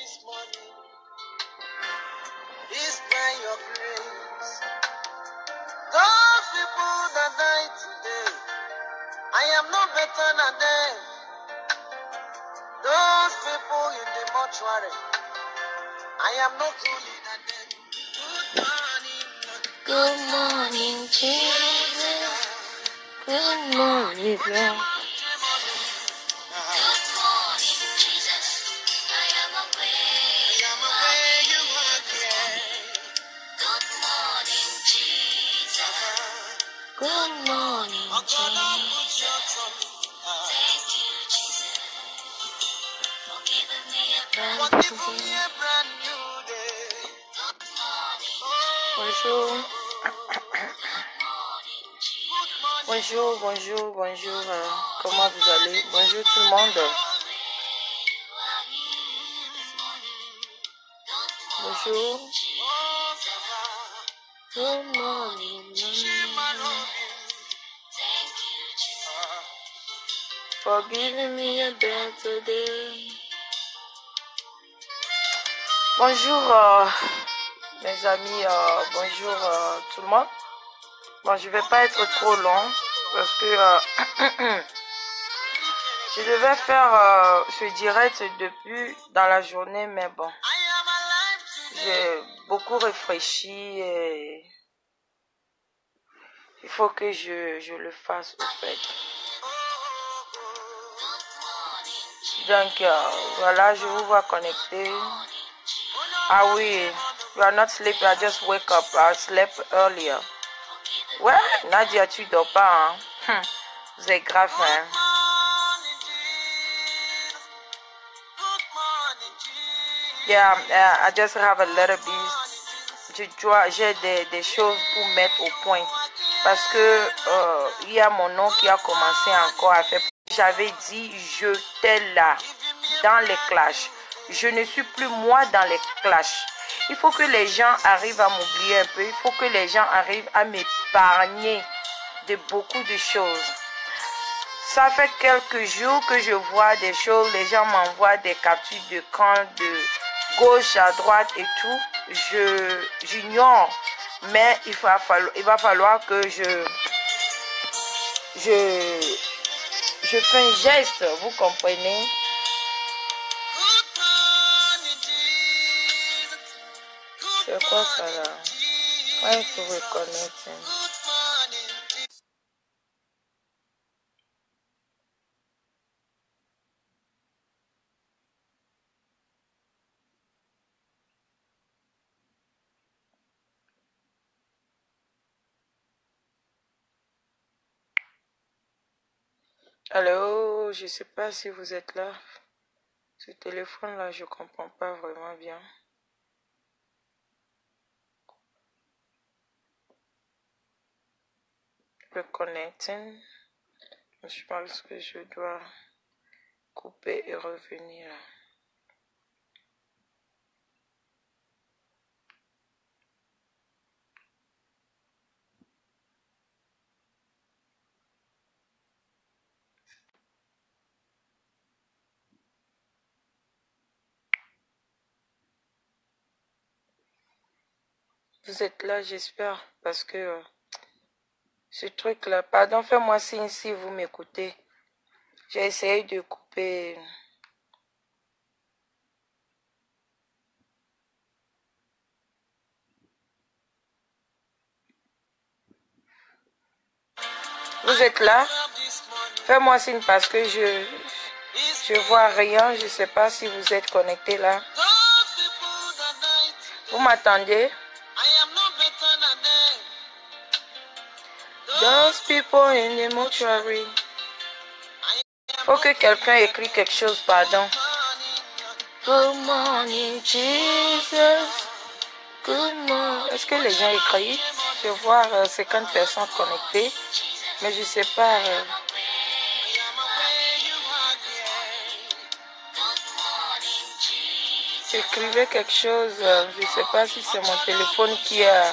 this morning. Is by your grace. Those people that died today, I am no better than them. Those people in the mortuary, I am no cooler than them. Good morning, Jesus. Good morning, Lord. Good morning, Jesus. Thank you, Jesus, for giving me a brand new day. Bonjour. Bonjour, bonjour, bonjour. Comment vous allez? Bonjour tout le monde. Bonjour. Good morning. For giving me a better day. Bonjour mes amis, bonjour tout le monde. Bon, je vais pas être trop long parce que je devais faire ce direct depuis dans la journée, mais bon, j'ai beaucoup réfléchi et il faut que je le fasse au fait. Donc voilà, je vous vois connecter. Ah oui, you are not sleeping, I just wake up, I slept earlier. Ouais, Nadia, tu dors pas, hein? C'est grave, hein? Yeah, I just have a little bit. J'ai des choses pour mettre au point. Parce que il y a mon nom qui a commencé encore à faire. J'avais dit, j'étais là, dans les clashs. Je ne suis plus moi dans les clashs. Il faut que les gens arrivent à m'oublier un peu. Il faut que les gens arrivent à m'épargner de beaucoup de choses. Ça fait quelques jours que je vois des choses. Les gens m'envoient des captures d'écran de gauche à droite et tout. J'ignore. Mais il va falloir que je fais un geste. Vous comprenez? C'est quoi ça là? Trying to reconnect. Allô, je sais pas si vous êtes là. Ce téléphone là, je comprends pas vraiment bien. Reconnecting. Je pense que je dois couper et revenir. Vous êtes là, j'espère, parce que ce truc-là, pardon, fais-moi signe si vous m'écoutez. J'ai essayé de couper. Vous êtes là? Fais-moi signe parce que je vois rien. Je sais pas si vous êtes connecté là. Vous m'attendez? Those people in the mortuary. Faut que quelqu'un écrit quelque chose, pardon. Good morning, Jesus. Good morning. Est-ce que les gens écrivent? Je vois 50 personnes connectées, mais je sais pas. Écrivez quelque chose. Je sais pas si c'est mon téléphone qui a.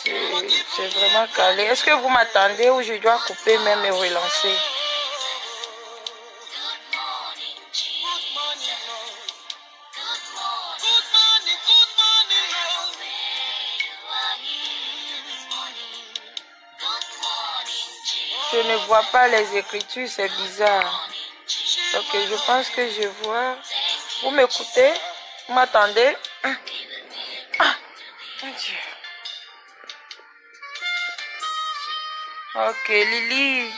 C'est vraiment calé. Est-ce que vous m'attendez ou je dois couper même et relancer? ne vois pas les écritures, c'est bizarre. Ok, je pense que je vois. Vous m'écoutez? Vous m'attendez? Ah, mon Dieu. Ok, Lily.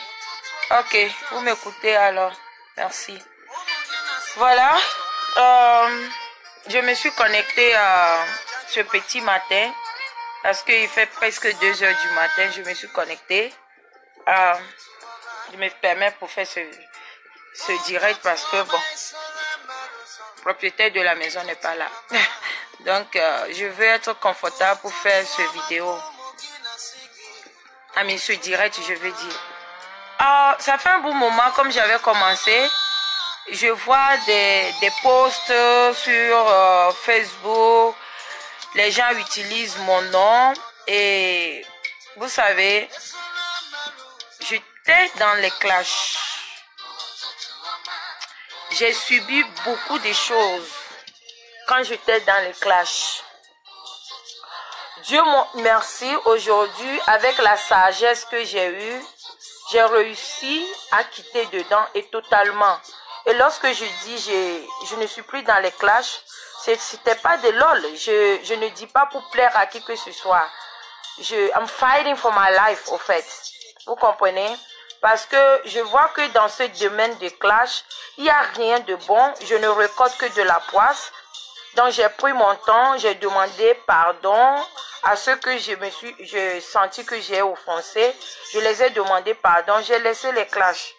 Ok, vous m'écoutez alors. Merci. Voilà. Je me suis connectée ce petit matin. Parce qu'il fait presque 2 heures du matin. Je me suis connectée. Je me permets pour faire ce direct parce que, bon, le propriétaire de la maison n'est pas là. Donc, je veux être confortable pour faire ce vidéo. Mais ce direct, je veux dire. Ça fait un bon moment, comme j'avais commencé, je vois des posts sur Facebook. Les gens utilisent mon nom et vous savez, j'étais dans les clashs. J'ai subi beaucoup de choses quand j'étais dans les clashs. Dieu merci, aujourd'hui, avec la sagesse que j'ai eue, j'ai réussi à quitter dedans et totalement. Et lorsque je dis je ne suis plus dans les clashs, c'était pas de lol. Je ne dis pas pour plaire à qui que ce soit. I'm fighting for my life, au fait. Vous comprenez? Parce que je vois que dans ce domaine de clash, il n'y a rien de bon. Je ne récolte que de la poisse. Donc j'ai pris mon temps, j'ai demandé pardon à ceux que j'ai senti que j'ai offensé. Je les ai demandé pardon, j'ai laissé les clashs.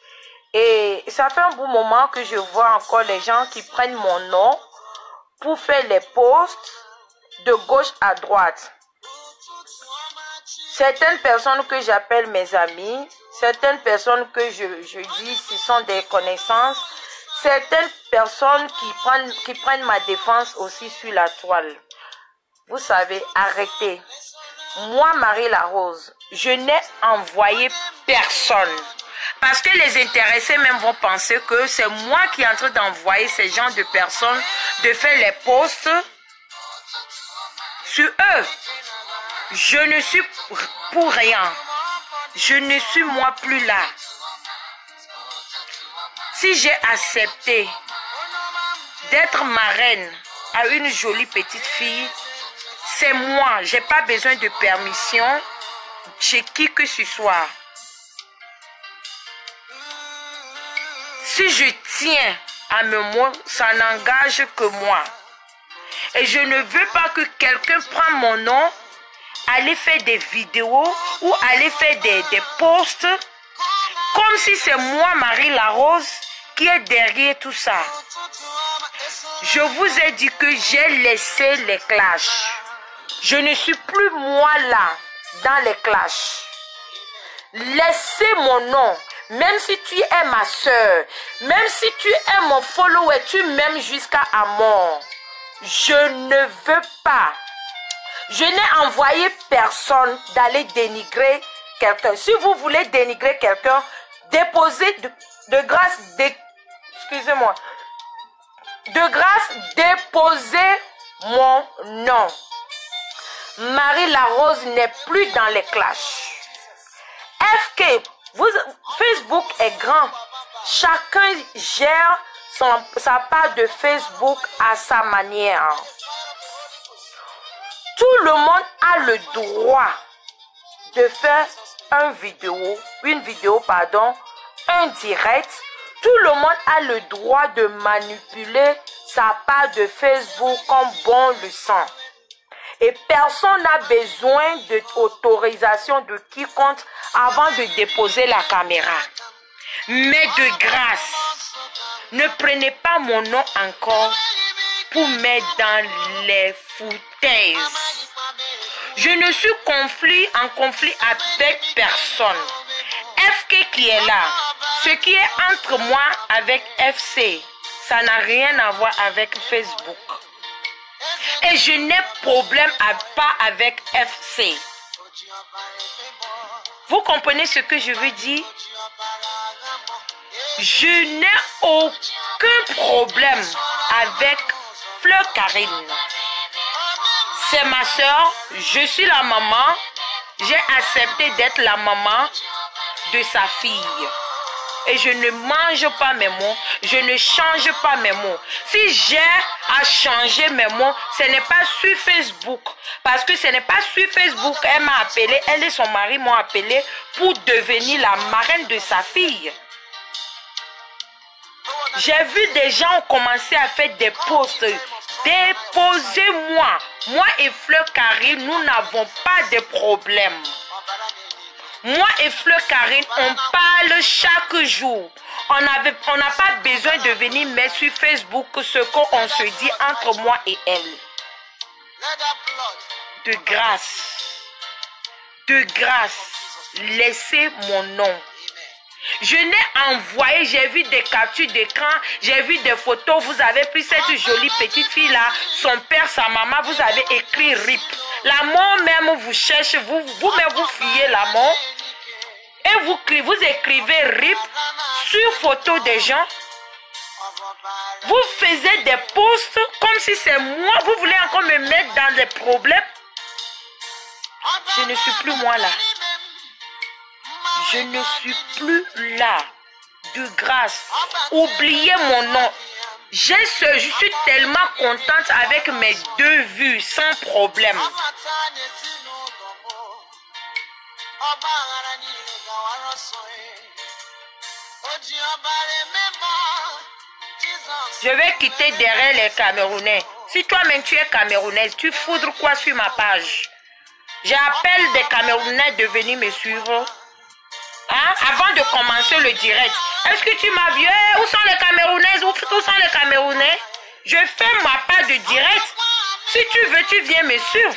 Et ça fait un bon moment que je vois encore les gens qui prennent mon nom pour faire les posts de gauche à droite. Certaines personnes que j'appelle mes amis, certaines personnes que je dis ce sont des connaissances, certaines personnes qui prennent ma défense aussi sur la toile. Vous savez, arrêtez. Moi, Marie Larose, je n'ai envoyé personne. Parce que les intéressés même vont penser que c'est moi qui est en train d'envoyer ces gens de personnes de faire les posts sur eux. Je ne suis pour rien. Je ne suis moi plus là. Si j'ai accepté d'être marraine à une jolie petite fille, c'est moi. Je n'ai pas besoin de permission chez qui que ce soit. Si je tiens à mes mots, ça n'engage que moi. Et je ne veux pas que quelqu'un prenne mon nom, aller faire des vidéos ou aller faire des posts comme si c'est moi, Marie Larose, qui est derrière tout ça. Je vous ai dit que j'ai laissé les clashs. Je ne suis plus moi là, dans les clashs. Laissez mon nom. Même si tu es ma soeur, même si tu es mon follower, tu m'aimes jusqu'à mort. Je ne veux pas. Je n'ai envoyé personne d'aller dénigrer quelqu'un. Si vous voulez dénigrer quelqu'un, déposez de grâce, excusez-moi, de grâce, déposez mon nom. Marie Larose n'est plus dans les clashs. FK, Facebook est grand. Chacun gère sa part de Facebook à sa manière. Tout le monde a le droit de faire un direct. Tout le monde a le droit de manipuler sa part de Facebook comme bon le sent. Et personne n'a besoin d'autorisation de quiconque avant de déposer la caméra. Mais de grâce, ne prenez pas mon nom encore pour mettre dans les foutaises. Je ne suis en conflit avec personne. FK qui est là, ce qui est entre moi avec FC, ça n'a rien à voir avec Facebook. Et je n'ai problème pas avec FC. Vous comprenez ce que je veux dire? Je n'ai aucun problème avec Fleur Karine. C'est ma soeur, je suis la maman. J'ai accepté d'être la maman de sa fille. Et je ne mange pas mes mots, je ne change pas mes mots. Si j'ai à changer mes mots, ce n'est pas sur Facebook. Parce que ce n'est pas sur Facebook, elle m'a appelé, elle et son mari m'ont appelé pour devenir la marraine de sa fille. J'ai vu des gens commencer à faire des posts. Déposez-moi. Moi et Fleur Karine, nous n'avons pas de problème. Moi et Fleur Karine, on parle chaque jour. On n'a pas besoin de venir mettre sur Facebook ce qu'on se dit entre moi et elle. De grâce, laissez mon nom. Je n'ai envoyé, j'ai vu des captures d'écran, j'ai vu des photos. Vous avez pris cette jolie petite fille-là, son père, sa maman, vous avez écrit RIP. La mort même vous cherche, vous-même vous fuyez la mort. Et vous écrivez RIP sur photo des gens. Vous faisiez des posts comme si c'est moi. Vous voulez encore me mettre dans des problèmes. Je ne suis plus moi là. Je ne suis plus là. De grâce. Oubliez mon nom. Je suis tellement contente avec mes 2 vues sans problème. Je vais quitter derrière les Camerounais. Si toi-même tu es Camerounaise, tu foudres quoi sur ma page? J'appelle des Camerounais de venir me suivre. Hein? Avant de commencer le direct. Est-ce que tu m'as vu? Où sont les Camerounaises? Où sont les Camerounais? Je fais ma part de direct. Si tu veux, tu viens me suivre.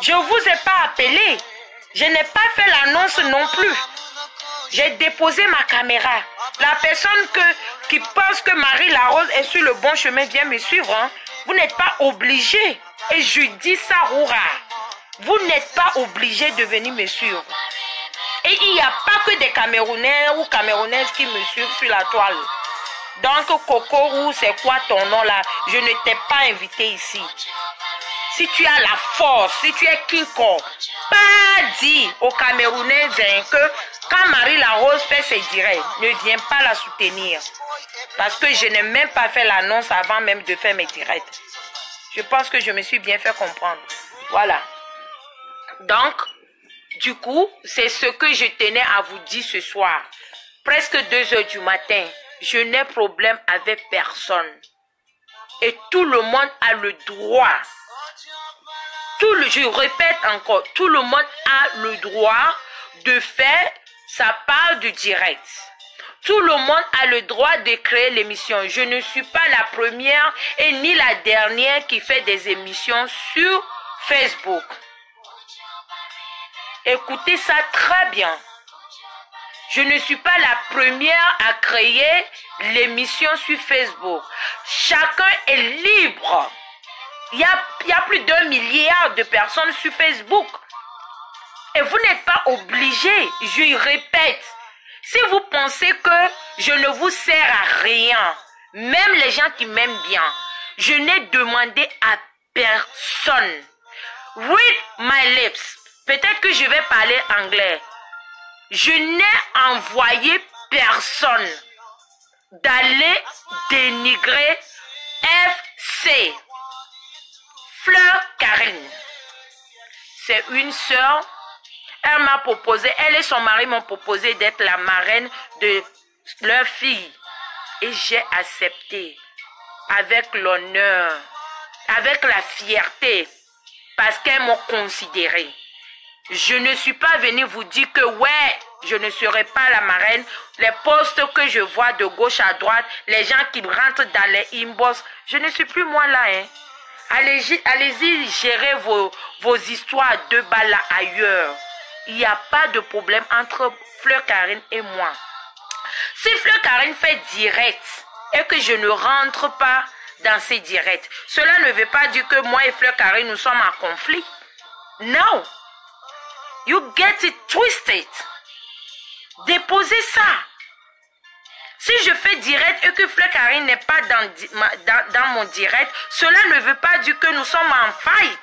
Je ne vous ai pas appelé. Je n'ai pas fait l'annonce non plus. J'ai déposé ma caméra. La personne qui pense que Marie Larose est sur le bon chemin vient me suivre. Hein? Vous n'êtes pas obligé. Et je dis ça, Roura. Vous n'êtes pas obligé de venir me suivre. Et il n'y a pas que des Camerounais ou Camerounaises qui me suivent sur la toile. Donc, Coco, ou c'est quoi ton nom là? Je ne t'ai pas invité ici. Si tu as la force, si tu es Kinko, pas dit aux Camerounais que quand Marie Larose fait ses directs, ne viens pas la soutenir. Parce que je n'ai même pas fait l'annonce avant même de faire mes directs. Je pense que je me suis bien fait comprendre. Voilà. Donc, du coup, c'est ce que je tenais à vous dire ce soir. Presque 2 h du matin. Je n'ai problème avec personne. Et tout le monde a le droit. Je répète encore, tout le monde a le droit de faire sa part du direct. Tout le monde a le droit de créer l'émission. Je ne suis pas la première et ni la dernière qui fait des émissions sur Facebook. Écoutez ça très bien. Je ne suis pas la première à créer l'émission sur Facebook. Chacun est libre. Il y a plus d'1 milliard de personnes sur Facebook. Et vous n'êtes pas obligé, je répète. Si vous pensez que je ne vous sers à rien, même les gens qui m'aiment bien, je n'ai demandé à personne. Read my lips. Peut-être que je vais parler anglais. Je n'ai envoyé personne d'aller dénigrer FC. Fleur Karine. C'est une sœur. Elle m'a proposé, elle et son mari m'ont proposé d'être la marraine de leur fille. Et j'ai accepté avec l'honneur, avec la fierté, parce qu'elles m'ont considéré. Je ne suis pas venue vous dire que ouais, je ne serai pas la marraine. Les posts que je vois de gauche à droite, les gens qui rentrent dans les inbox, je ne suis plus moi là. Hein. Allez-y gérer vos histoires à 2 balles là ailleurs. Il n'y a pas de problème entre Fleur Karine et moi. Si Fleur Karine fait direct et que je ne rentre pas dans ces directs, cela ne veut pas dire que moi et Fleur Karine nous sommes en conflit. Non. You get it twisted. Déposez ça. Si je fais direct et que Fleur Karine n'est pas dans mon direct, cela ne veut pas dire que nous sommes en fight.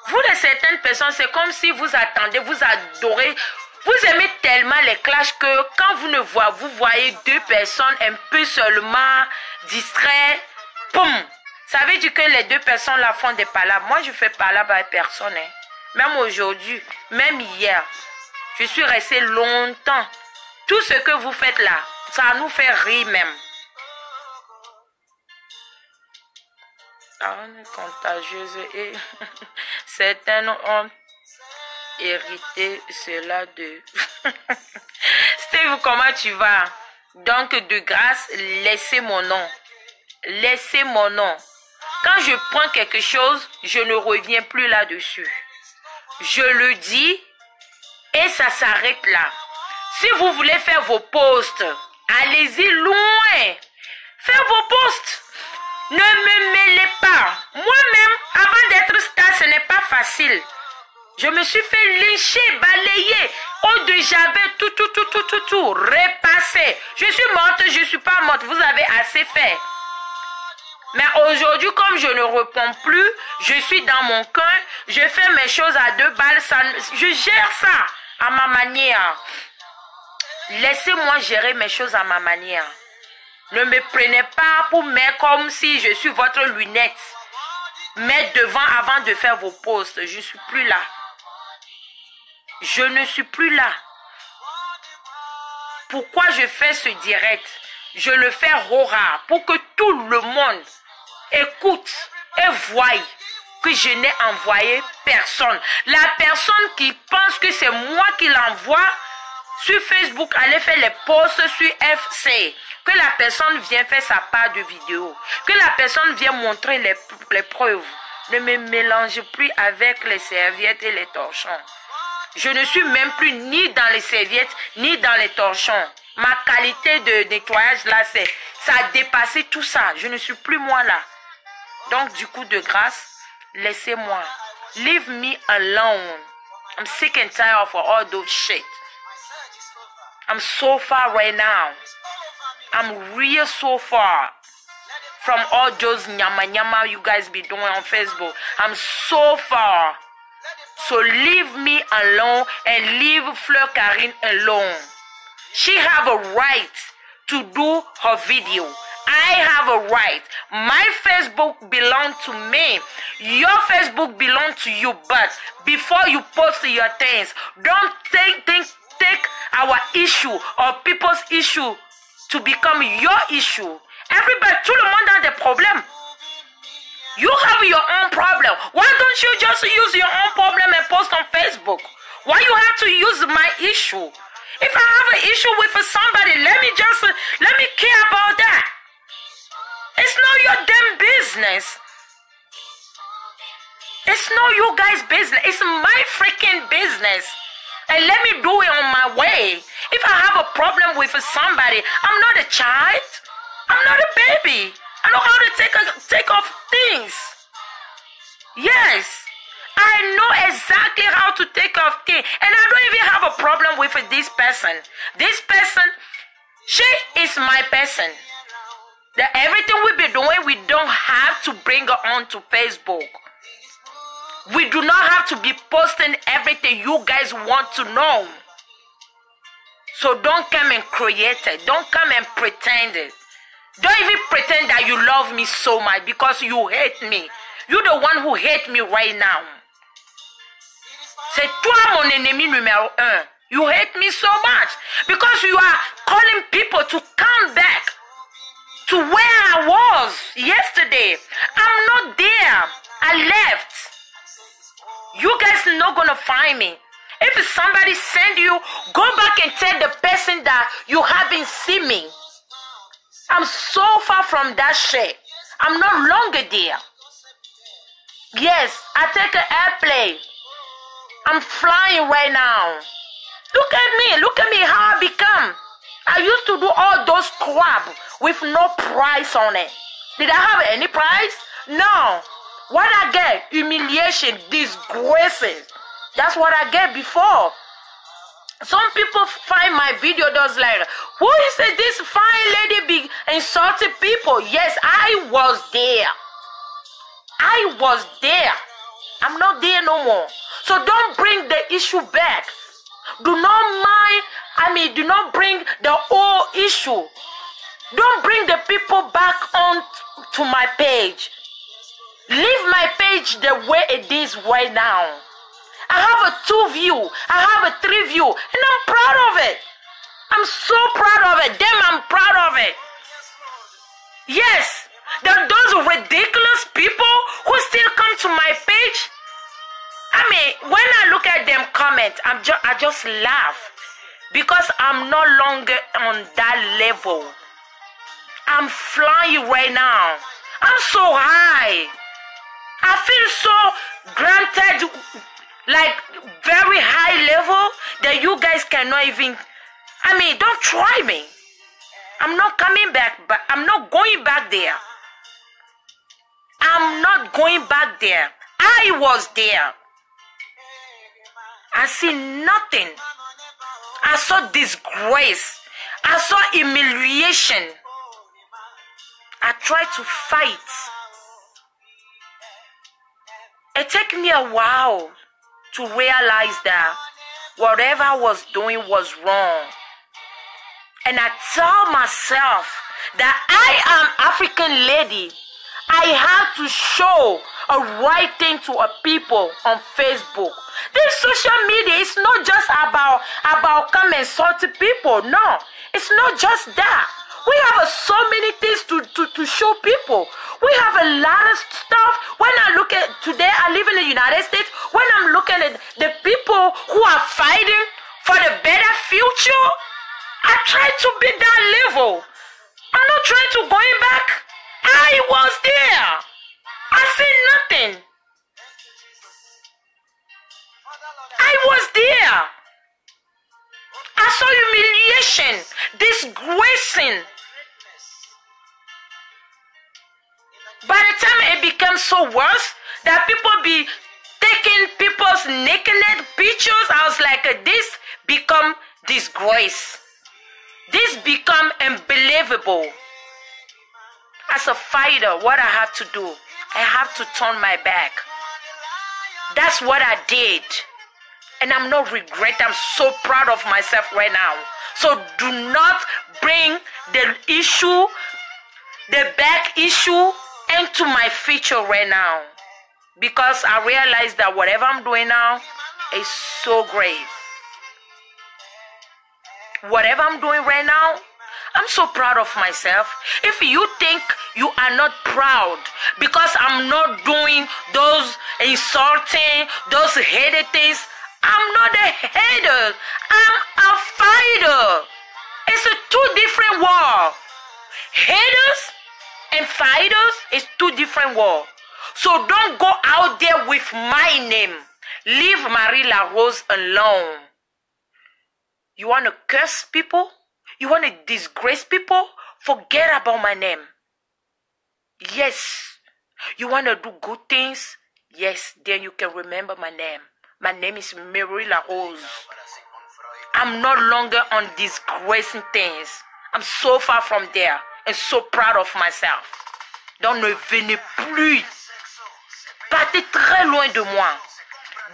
Vous, les certaines personnes, c'est comme si vous attendez, vous adorez, vous aimez tellement les clashs que quand vous voyez deux personnes un peu seulement distraites, boum! Ça veut dire que les deux personnes là font des palabres. Moi, je fais palabres avec personne. Hein. Même aujourd'hui, même hier, je suis restée longtemps. Tout ce que vous faites là, ça nous fait rire même. On est contagieuse et certaines ont hérité cela de... Steve, comment tu vas? Donc, de grâce, laissez mon nom. Laissez mon nom. Quand je prends quelque chose, je ne reviens plus là-dessus. Je le dis et ça s'arrête là. Si vous voulez faire vos posts, allez-y loin. Faites vos posts. Ne me mêlez pas. Moi-même, avant d'être star, ce n'est pas facile. Je me suis fait lyncher, balayer. Eau de javel, tout, repasser. Je suis morte, je ne suis pas morte. Vous avez assez fait. Mais aujourd'hui, comme je ne réponds plus, je suis dans mon coin, je fais mes choses à 2 balles, je gère ça à ma manière. Laissez-moi gérer mes choses à ma manière. Ne me prenez pas pour mettre comme si je suis votre lunette. Mettre devant avant de faire vos posts. Je ne suis plus là. Je ne suis plus là. Pourquoi je fais ce direct? Je le fais rare pour que tout le monde écoute et voie que je n'ai envoyé personne. La personne qui pense que c'est moi qui l'envoie sur Facebook, allez faire les posts sur FC. Que la personne vienne faire sa part de vidéo. Que la personne vienne montrer les preuves. Ne me mélange plus avec les serviettes et les torchons. Je ne suis même plus ni dans les serviettes, ni dans les torchons. Ma qualité de nettoyage là, ça a dépassé tout ça. Je ne suis plus moi là. Donc du coup, de grâce, laissez-moi. Leave me alone. I'm sick and tired of all those shit. I'm so far right now. I'm real so far from all those nyama you guys be doing on Facebook. I'm so far. So leave me alone and leave Fleur Karine alone. She have a right to do her video. I have a right. My Facebook belongs to me. Your Facebook belongs to you. But before you post your things, don't take our issue or people's issue to become your issue. Everybody, tout le monde a des problèmes. You have your own problem. Why don't you just use your own problem and post on Facebook? Why you have to use my issue? If I have an issue with somebody, let me care about that. It's not your damn business. It's not you guys' business. It's my freaking business. And let me do it on my way. If I have a problem with somebody, I'm not a child. I'm not a baby. I know how to take off things. Yes. I know exactly how to take off things. And I don't even have a problem with this person. This person, she is my person. Everything we be doing, we don't have to bring her on to Facebook. We do not have to be posting everything you guys want to know. So don't come and create it. Don't come and pretend it. Don't even pretend that you love me so much because you hate me. You're the one who hates me right now. C'est toi mon ennemi numéro 1. You hate me so much because you are calling people to come back to where I was yesterday. I'm not there. I left. You guys are not gonna find me. If somebody send you, go back and tell the person that you haven't seen me. I'm so far from that shit. I'm no longer there. Yes, I take an airplane. I'm flying right now. Look at me how I become. I used to do all those crap with no price on it. Did I have any price? No. What I get? Humiliation, disgraces. That's what I get before. Some people find my video does like, who is this fine lady be insulting people? Yes, I was there. I was there. I'm not there no more. So don't bring the issue back. Do not do not bring the old issue. Don't bring the people back on to my page. Leave my page the way it is right now. I have a 2 view. I have a 3 view. And I'm proud of it. I'm so proud of it. Damn, I'm proud of it. Yes. There are those ridiculous people who still come to my page. When I look at them comment, I just laugh. Because I'm no longer on that level. I'm flying right now. I'm so high. I feel so granted, like very high level that you guys cannot even, don't try me. I'm not coming back, but I'm not going back there. I'm not going back there. I was there. I see nothing. I saw disgrace. I saw humiliation. I tried to fight. It took me a while to realize that whatever I was doing was wrong. And I tell myself that I am African lady. I have to show a right thing to a people on Facebook. This social media is not just about come and insult people. No, it's not just that. We have so many things to show people. We have a lot of stuff. When I look at today, I live in the United States. When I'm looking at the people who are fighting for the better future, I try to be that level. I'm not trying to going back. I was there. I see nothing. I was there. I saw humiliation, disgracing. By the time it becomes so worse that people be taking people's naked pictures, I was like, this become disgrace. This become unbelievable. As a fighter, what I have to do, I have to turn my back. That's what I did. And I'm not regret. I'm so proud of myself right now. So do not bring the issue, the back issue, into my future right now. Because I realize that whatever I'm doing now is so great. Whatever I'm doing right now, I'm so proud of myself. If you think you are not proud because I'm not doing those insulting, those hated things, I'm not a hater. I'm a fighter. It's a 2 different worlds. Haters and fighters is 2 different worlds. So don't go out there with my name. Leave Marie LaRose alone. You want to curse people? You want to disgrace people? Forget about my name. Yes. You want to do good things? Yes, then you can remember my name. My name is Marie LaRose. I'm no longer on disgracing things. I'm so far from there and so proud of myself. Donc ne venez plus. Partez très loin de moi.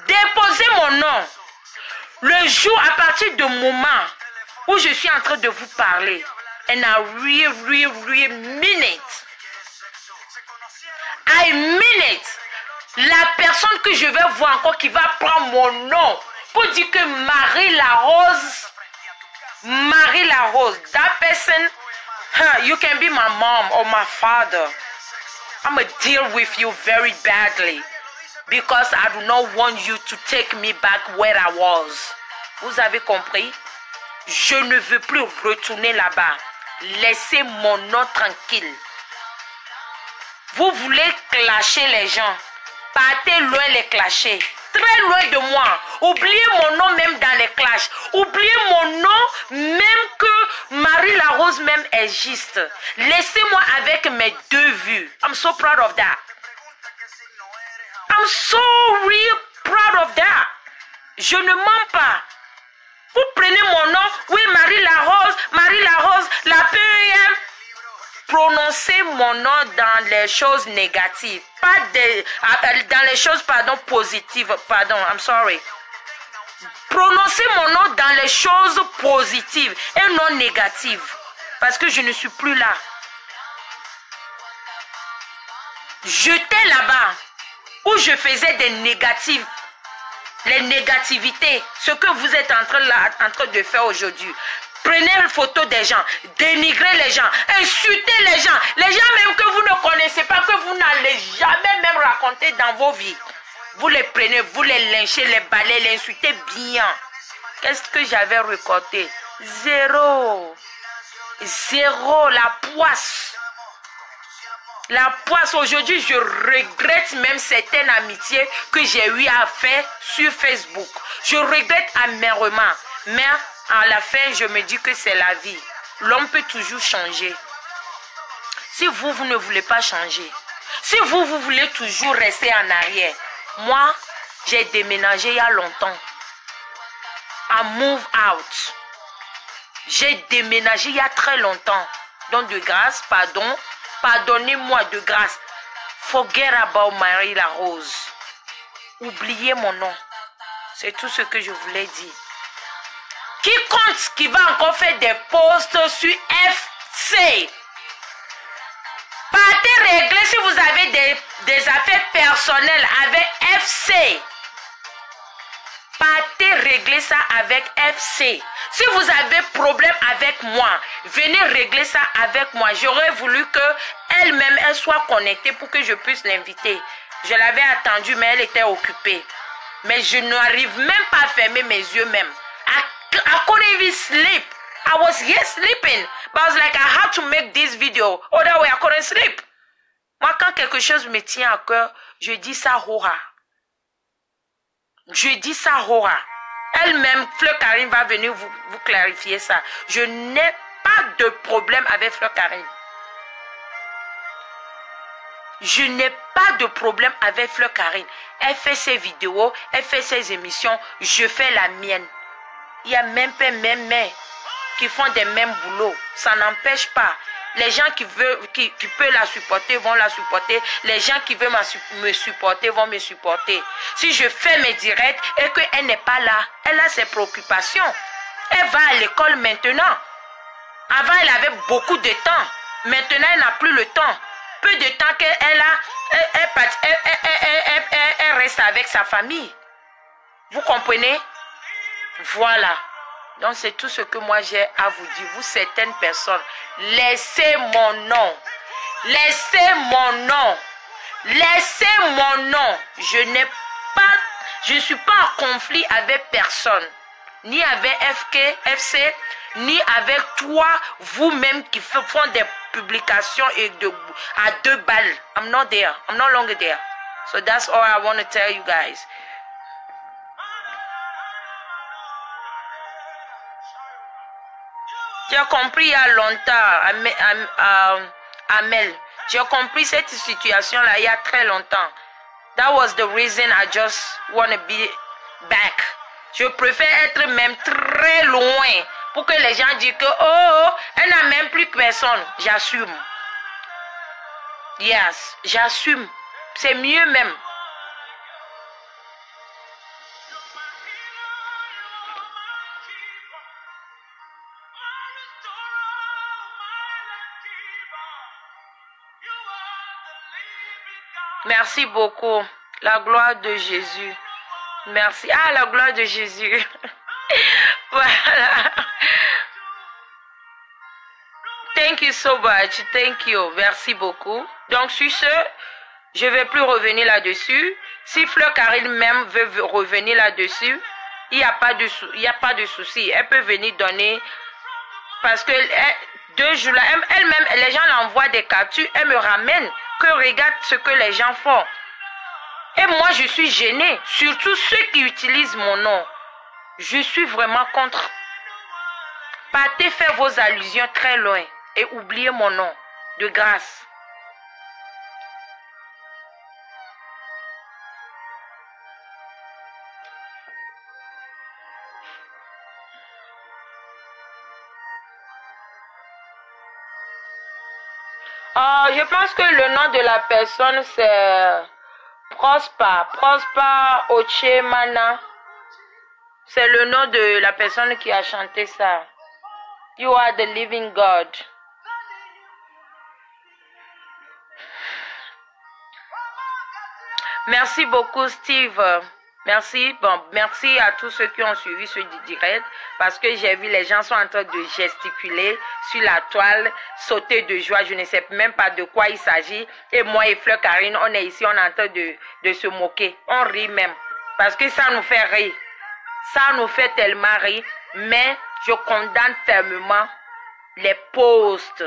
Déposez mon nom. Le jour à partir du moment où je suis en train de vous parler. And I really mean it. I mean it. La personne que je vais voir encore qui va prendre mon nom pour dire que Marie LaRose, that person, you can be my mom or my father. I'm going to deal with you very badly because I do not want you to take me back where I was. Vous avez compris? Je ne veux plus retourner là-bas. Laissez mon nom tranquille. Vous voulez clasher les gens. Partez loin les clasher. Très loin de moi. Oubliez mon nom même dans les clashs. Oubliez mon nom même que Marie LaRose même existe. Laissez-moi avec mes 2 vues. I'm so proud of that. I'm so real proud of that. Je ne mens pas. Vous prenez mon nom. Oui, Marie LaRose, la PEM. prononcez mon nom dans les choses négatives. Pas dans les choses, pardon, positives. Pardon, I'm sorry. Prononcez mon nom dans les choses positives et non négatives. Parce que je ne suis plus là. J'étais là-bas où je faisais des négatives. Les négativités. Ce que vous êtes en train de faire aujourd'hui. Prenez une photo des gens, dénigrez les gens, insultez les gens même que vous ne connaissez pas, que vous n'allez jamais même raconter dans vos vies. Vous les prenez, vous les lynchez, les balayez, les insultez bien. Qu'est-ce que j'avais récolté? Zéro. Zéro, la poisse. La poisse, aujourd'hui, je regrette même certaines amitiés que j'ai eu à faire sur Facebook. Je regrette amèrement, mais à la fin, je me dis que c'est la vie. L'homme peut toujours changer. Si vous ne voulez pas changer, si vous voulez toujours rester en arrière, moi, j'ai déménagé il y a longtemps. I move out. J'ai déménagé il y a très longtemps. Donc de grâce, pardon, pardonnez-moi de grâce. Forget about Marie la Rose. Oubliez mon nom. C'est tout ce que je voulais dire. Quiconque qui va encore faire des posts sur FC, partez régler si vous avez des affaires personnelles avec FC. Partez régler ça avec FC. Si vous avez problème avec moi, venez régler ça avec moi. J'aurais voulu qu'elle-même, elle soit connectée pour que je puisse l'inviter. Je l'avais attendue, mais elle était occupée. Mais je n'arrive même pas à fermer mes yeux même. I couldn't even sleep. I was here sleeping. But I was like, I had to make this video. Other way, I couldn't sleep. Moi, quand quelque chose me tient à cœur, je dis ça Hora. Je dis ça Hora. Elle-même, Fleur Karine va venir vous clarifier ça. Je n'ai pas de problème avec Fleur Karine. Je n'ai pas de problème avec Fleur Karine. Elle fait ses vidéos, elle fait ses émissions, je fais la mienne. Il y a même pas même qui font des mêmes boulots. Ça n'empêche pas. Les gens qui peuvent la supporter vont la supporter. Les gens qui veulent me supporter vont me supporter. Si je fais mes directs et qu'elle n'est pas là, elle a ses préoccupations. Elle va à l'école maintenant. Avant, elle avait beaucoup de temps. Maintenant, elle n'a plus le temps. Peu de temps qu'elle a, elle reste avec sa famille. Vous comprenez? Voilà. Donc, c'est tout ce que moi j'ai à vous dire. Vous, certaines personnes, laissez mon nom. Laissez mon nom. Laissez mon nom. Je ne suis pas en conflit avec personne. Ni avec FC, ni avec toi, vous-même qui font des publications à 2 balles. I'm not there. I'm no longer there. So that's all I want to tell you guys. J'ai compris il y a longtemps, Amel. J'ai compris cette situation-là il y a très longtemps. That was the reason I just want to be back. Je préfère être même très loin pour que les gens disent que oh, elle n'a même plus personne. J'assume. Yes, j'assume. C'est mieux même. Merci beaucoup. La gloire de Jésus. Merci. Ah, la gloire de Jésus. Voilà. Thank you so much. Thank you. Merci beaucoup. Donc, sur ce, je ne vais plus revenir là-dessus. Si Fleur Karine même veut revenir là-dessus, il n'y a pas de souci. Elle peut venir donner. Parce que 2 jours là, elle-même, les gens l'envoient des captures. Elle me ramène. Que regarde ce que les gens font. Et moi, je suis gênée. Surtout ceux qui utilisent mon nom. Je suis vraiment contre. Partez faire vos allusions très loin. Et oubliez mon nom. De grâce. Je pense que le nom de la personne c'est Prosper. Prosper Ochemana. C'est le nom de la personne qui a chanté ça. You are the living God. Merci beaucoup, Steve. Merci. Bon, merci à tous ceux qui ont suivi ce direct parce que j'ai vu les gens sont en train de gesticuler sur la toile, sauter de joie. Je ne sais même pas de quoi il s'agit. Et moi et Fleur Karine, on est ici, on est en train de se moquer. On rit même parce que ça nous fait rire. Ça nous fait tellement rire. Mais je condamne fermement les posts.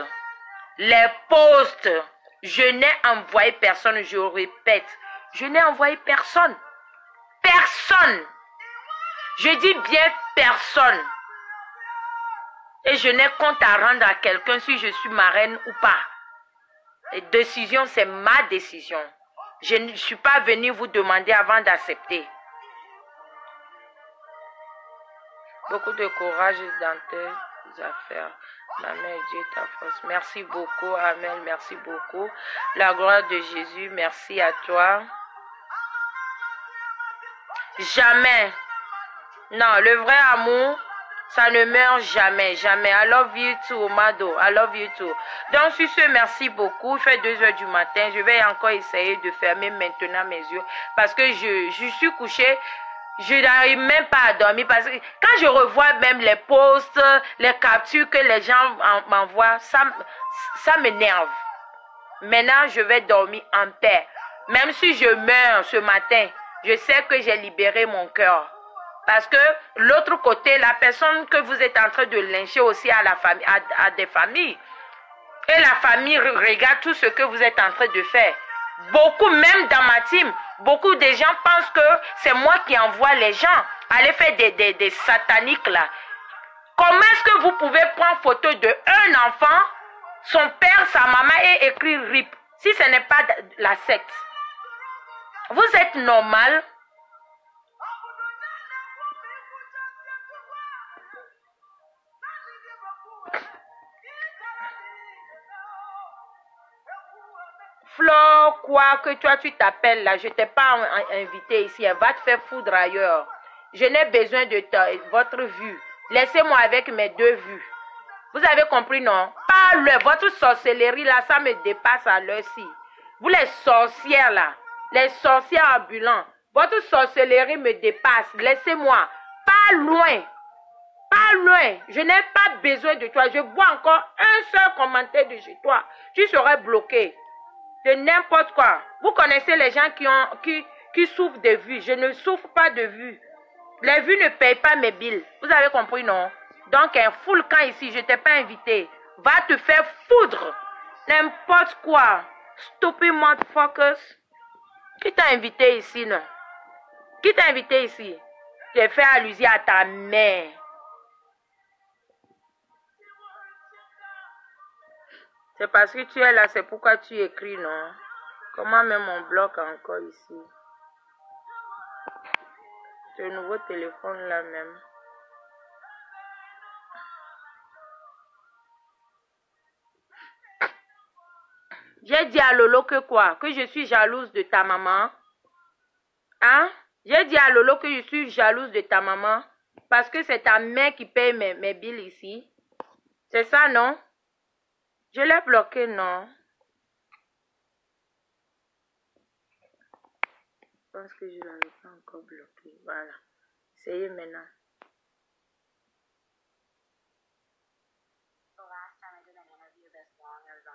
Les posts. Je n'ai envoyé personne, je répète. Je n'ai envoyé personne. Personne. Je dis bien personne. Et je n'ai compte à rendre à quelqu'un si je suis marraine ou pas. La décision, c'est ma décision. Je ne suis pas venue vous demander avant d'accepter. Beaucoup de courage dans tes affaires. Ma mère, Dieu ta force. Merci beaucoup, Amen. Merci beaucoup. La gloire de Jésus, merci à toi. Jamais. Non, le vrai amour, ça ne meurt jamais, jamais. I love you too, Mado. I love you too. Donc, sur ce, merci beaucoup. Il fait 2 heures du matin. Je vais encore essayer de fermer maintenant mes yeux. Parce que je suis couchée. Je n'arrive même pas à dormir. Parce que quand je revois même les posts, les captures que les gens m'envoient, ça m'énerve. Maintenant, je vais dormir en paix. Même si je meurs ce matin, je sais que j'ai libéré mon cœur. Parce que l'autre côté, la personne que vous êtes en train de lyncher aussi à la famille, à des familles. Et la famille regarde tout ce que vous êtes en train de faire. Beaucoup, même dans ma team, beaucoup de gens pensent que c'est moi qui envoie les gens aller faire des sataniques là. Comment est-ce que vous pouvez prendre photo d'un enfant, son père, sa maman et écrire RIP, si ce n'est pas la secte? Vous êtes normal? Flo, quoi que toi tu t'appelles là, je ne t'ai pas invité ici, elle va te faire foudre ailleurs. Je n'ai besoin de votre vue. Laissez-moi avec mes 2 vues. Vous avez compris, non? Pas votre sorcellerie là, ça me dépasse à l'heure-ci. Vous les sorcières là, les sorcières ambulants, votre sorcellerie me dépasse. Laissez-moi. Pas loin. Pas loin. Je n'ai pas besoin de toi. Je vois encore un seul commentaire de chez toi. Tu serais bloqué. De n'importe quoi. Vous connaissez les gens qui souffrent de vues. Je ne souffre pas de vues. Les vues ne payent pas mes billes. Vous avez compris, non? Donc, un full camp ici, je ne t'ai pas invité. Va te faire foudre. N'importe quoi. Stupid motherfuckers. Qui t'a invité ici, non? Qui t'a invité ici? J'ai fait allusion à ta mère. C'est parce que tu es là, c'est pourquoi tu écris, non? Comment même on bloque encore ici? Ce nouveau téléphone là même. J'ai dit à Lolo que quoi? Que je suis jalouse de ta maman? Hein? J'ai dit à Lolo que je suis jalouse de ta maman parce que c'est ta mère qui paye mes billes ici. C'est ça, non? Je l'ai bloqué, non? Je pense que je ne l'avais pas encore bloqué. Voilà. Essayez maintenant.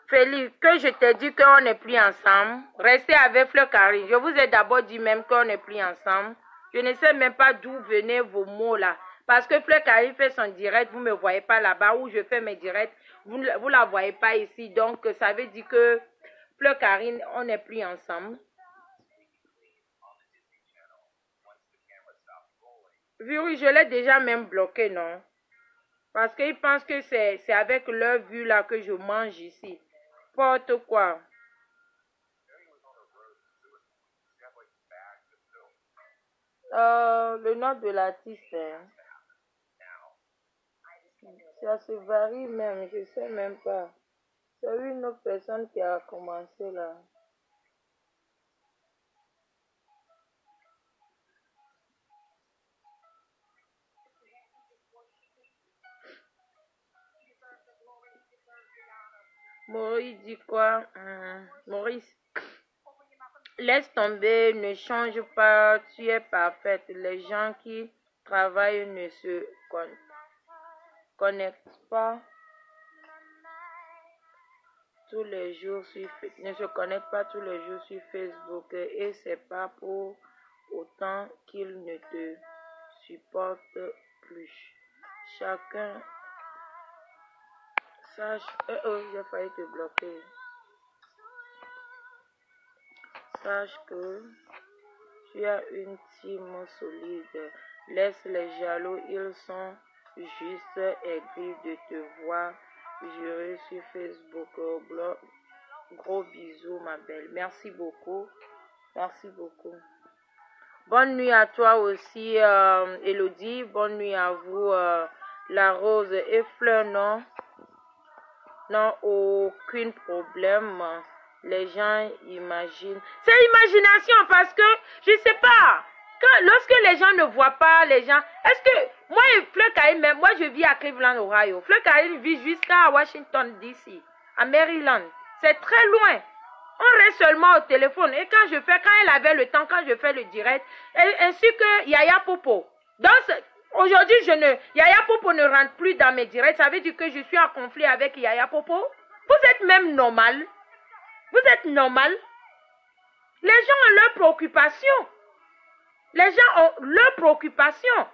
Félix, que je t'ai dit qu'on n'est plus ensemble. Restez avec Fleur Karine. Je vous ai d'abord dit même qu'on n'est plus ensemble. Je ne sais même pas d'où venaient vos mots là. Parce que Fleur Karine fait son direct, vous ne me voyez pas là-bas. Où je fais mes directs, vous ne la voyez pas ici. Donc, ça veut dire que Fleur Karine, on n'est plus ensemble. Oui, je l'ai déjà même bloqué, non? Parce qu'ils pensent que c'est avec leur vue là que je mange ici. Porte quoi? Le nom de l'artiste, hein. Ça se varie même, je sais même pas. C'est une autre personne qui a commencé là. Maurice dit quoi? Maurice, laisse tomber, ne change pas, tu es parfaite. Les gens qui travaillent ne se connectent pas tous les jours ne se connectent pas tous les jours sur Facebook et c'est pas pour autant qu'ils ne te supportent plus. Chacun sache, j'ai failli te bloquer. Sache que tu as une team solide. Laisse les jaloux, ils sont juste aigris de te voir jurer sur Facebook. Gros bisous, ma belle. Merci beaucoup. Merci beaucoup. Bonne nuit à toi aussi, Elodie. Bonne nuit à vous, la Rose et Fleur. Non, non, aucun problème. Les gens imaginent. C'est imagination parce que, je sais pas, lorsque les gens ne voient pas les gens, est-ce que, moi et Fleur Karine, même, moi je vis à Cleveland, Ohio. Fleur Karine vit jusqu'à Washington, D.C., à Maryland. C'est très loin. On reste seulement au téléphone. Et quand elle avait le temps, quand je fais le direct, ainsi que Yaya Popo. Donc, aujourd'hui, Yaya Popo ne rentre plus dans mes directs. Ça veut dire que je suis en conflit avec Yaya Popo. Vous êtes même normal. Vous êtes normal. Les gens ont leurs préoccupations. Les gens ont leurs préoccupations.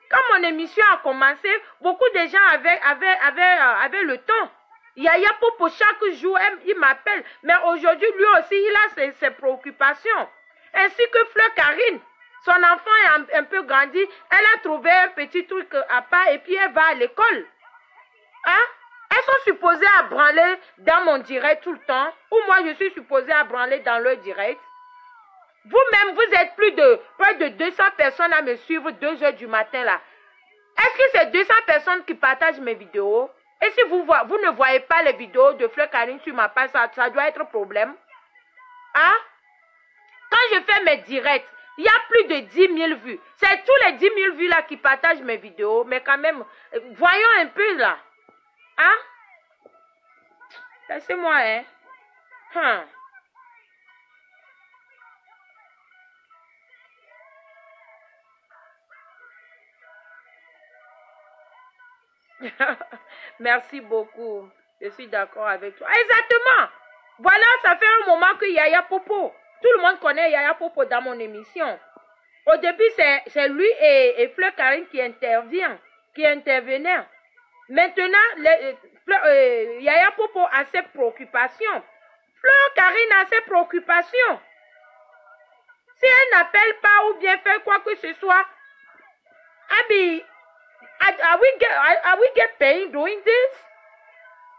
Quand mon émission a commencé, beaucoup de gens avaient le temps. Yaya Popo, chaque jour, il m'appelle. Mais aujourd'hui, lui aussi, il a ses préoccupations. Ainsi que Fleur Karine. Son enfant est un peu grandi. Elle a trouvé un petit truc à part et puis elle va à l'école. Hein? Elles sont supposées à branler dans mon direct tout le temps. Ou moi, je suis supposée à branler dans leur direct. Vous-même, vous êtes près de 200 personnes à me suivre 2 heures du matin là. Est-ce que c'est 200 personnes qui partagent mes vidéos? Et si vous ne voyez pas les vidéos de Fleur Karine sur ma page, ça doit être un problème. Hein? Quand je fais mes directs, il y a plus de 10 000 vues. C'est tous les 10 000 vues là qui partagent mes vidéos. Mais quand même, voyons un peu là. Hein? Laissez-moi, hein? Merci beaucoup. Je suis d'accord avec toi. Exactement. Voilà, ça fait un moment que Yaya Popo. Tout le monde connaît Yaya Popo dans mon émission. Au début, c'est lui et Fleur Karine qui intervenaient. Maintenant, Yaya Popo a ses préoccupations. Fleur Karine a ses préoccupations. Si elle n'appelle pas ou bien fait quoi que ce soit, Abby, are we get paid doing this?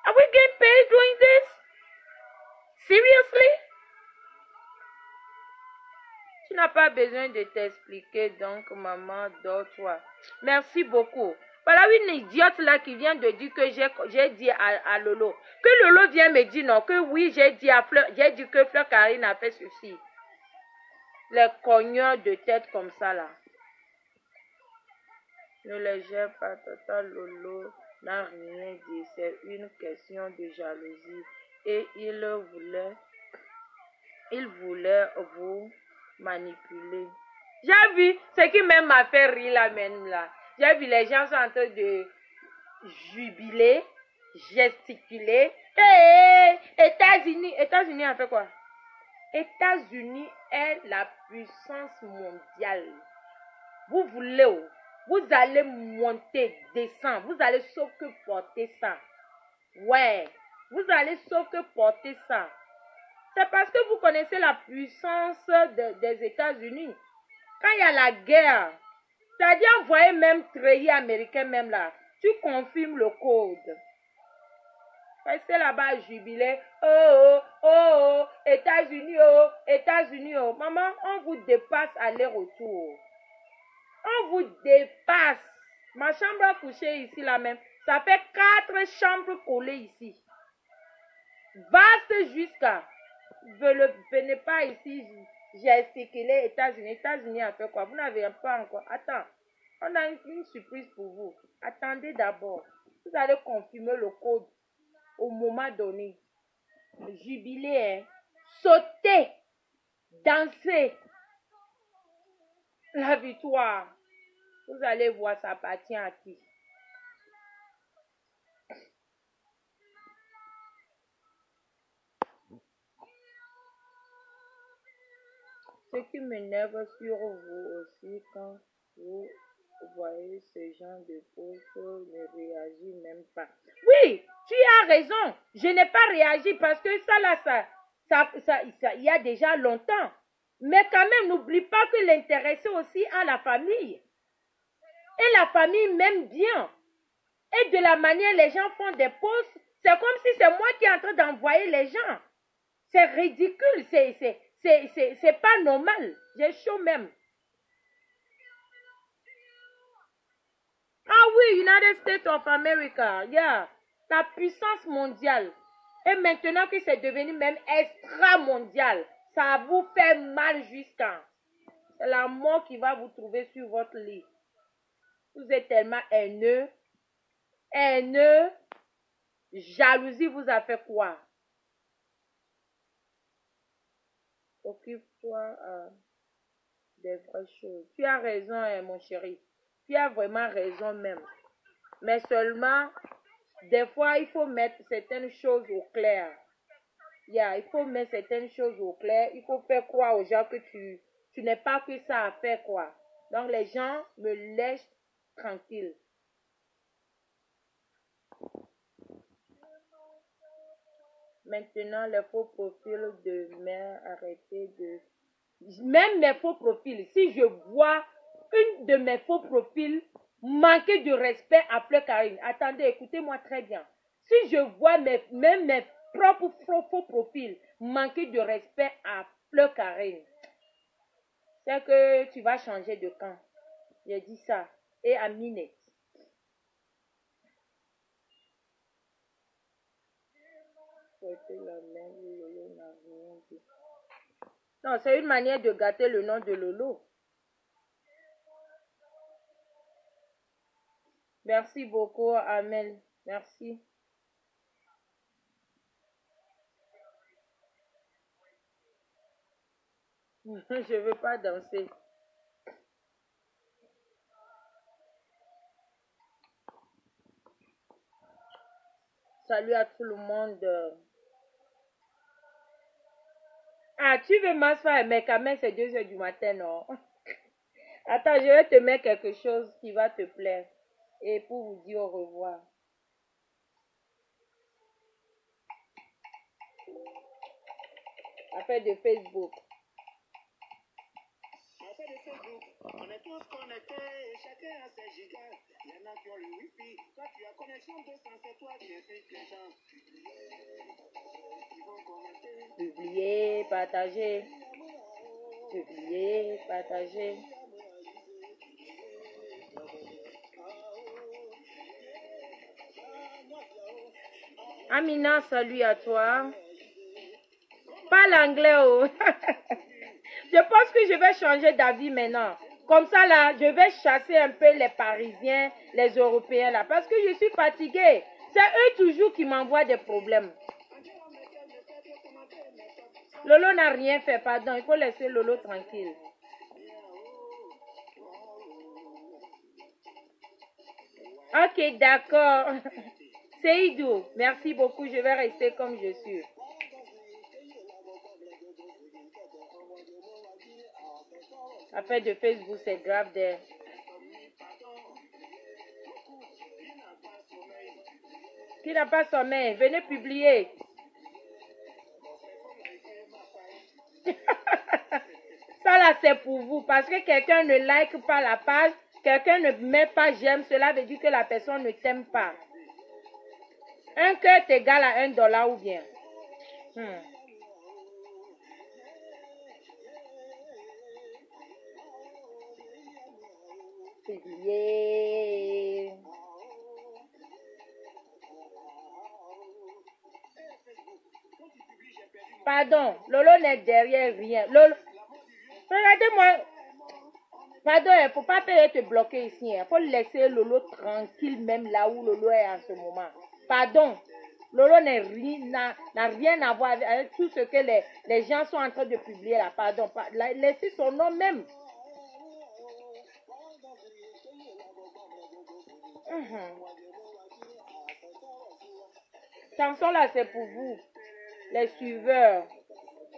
Are we getting paid doing this? Seriously? Tu n'as pas besoin de t'expliquer, donc maman, dors-toi. Merci beaucoup. Voilà une idiote là qui vient de dire que j'ai dit à Lolo. Que Lolo vient me dire non, que oui, j'ai dit que Fleur Karine a fait ceci. Les cogneurs de tête comme ça là. Ne les gère pas, Tata Lolo n'a rien dit. C'est une question de jalousie. Et il voulait vous manipuler. J'ai vu ce qui même m'a fait rire là même là. J'ai vu les gens sont en train de jubiler, gesticuler. Hey, États-Unis a fait quoi? États-Unis est la puissance mondiale. Vous allez monter, descendre. Vous allez sauf que porter ça. Ouais. Vous allez sauf que porter ça. C'est parce que vous connaissez la puissance des États-Unis. Quand il y a la guerre, c'est-à-dire envoyer même treillis américain même là, tu confirmes le code. Restez là-bas à jubiler. Oh, États-Unis, oh. Maman, on vous dépasse aller-retour. On vous dépasse. Ma chambre à coucher ici là même, ça fait 4 chambres collées ici. vaste jusqu'à... Venez pas ici gesticuler États-Unis. États-Unis a fait quoi? Vous n'avez pas encore. Attends, on a une surprise pour vous. Attendez d'abord. Vous allez confirmer le code au moment donné. Jubiler, hein? Sauter, danser. La victoire. Vous allez voir, ça appartient à qui? Ce qui m'énerve sur vous aussi, quand vous voyez ce genre de poste, ne réagit même pas. Oui, tu as raison. Je n'ai pas réagi parce que ça là, il y a déjà longtemps. Mais quand même, n'oublie pas que l'intéresser aussi à la famille. Et la famille m'aime bien. Et de la manière les gens font des posts, c'est comme si c'est moi qui est en train d'envoyer les gens. C'est ridicule, c'est pas normal. J'ai chaud même. Ah oui, United States of America, yeah. La puissance mondiale. Et maintenant que c'est devenu même extra mondial, ça vous fait mal jusqu'à. C'est la mort qui va vous trouver sur votre lit. Vous êtes tellement haineux. Haineux. Jalousie vous a fait quoi? Occupe-toi des vraies choses. Tu as raison, hein, mon chéri. Tu as vraiment raison même. Mais seulement, des fois, il faut mettre certaines choses au clair. Il faut mettre certaines choses au clair. Il faut faire croire aux gens que tu n'es pas que ça à faire, quoi. Donc, les gens me laissent tranquille. Maintenant, les faux profils de mère, arrêtez de... Même mes faux profils, si je vois une de mes faux profils manquer de respect à Fleur Karine, attendez, écoutez-moi très bien. Si je vois même mes propres faux profils manquer de respect à Fleur Karine, c'est que tu vas changer de camp. J'ai dit ça. Et à Minette. Non, c'est une manière de gâter le nom de Lolo. Merci beaucoup, Amel. Merci. Je ne veux pas danser. Salut à tout le monde. Ah, tu veux m'asseoir, mais quand même, c'est 2 heures du matin, non? Attends, je vais te mettre quelque chose qui va te plaire. Et pour vous dire au revoir. Affaire de Facebook. Affaire de Facebook. On est tous connectés et chacun a ses gigas. Il y en a qui ont le Wi-Fi. Toi, tu as connexion 200, c'est toi qui incites les gens. Publier, partager. Publier, partager. Amina, salut à toi. Parle anglais, oh. Je pense que je vais changer d'avis maintenant. Comme ça, là, je vais chasser un peu les Parisiens, les Européens, là. Parce que je suis fatiguée. C'est eux toujours qui m'envoient des problèmes. Lolo n'a rien fait, pardon. Il faut laisser Lolo tranquille. Ok, d'accord. Seydou, merci beaucoup. Je vais rester comme je suis. Affaire de Facebook, c'est grave d'air. Qui n'a pas sommeil, venez publier. Ça là, c'est pour vous. Parce que quelqu'un ne like pas la page, quelqu'un ne met pas j'aime, cela veut dire que la personne ne t'aime pas. Un cœur est égal à $1 ou bien. Publier. Pardon, Lolo n'est derrière rien. Lolo, regardez-moi. Pardon, il ne faut pas te bloquer ici. Il faut laisser Lolo tranquille même là où Lolo est en ce moment. Pardon. Lolo n'a rien à voir avec tout ce que les gens sont en train de publier là. Pardon. Laissez son nom même. Chanson là, c'est pour vous, les suiveurs,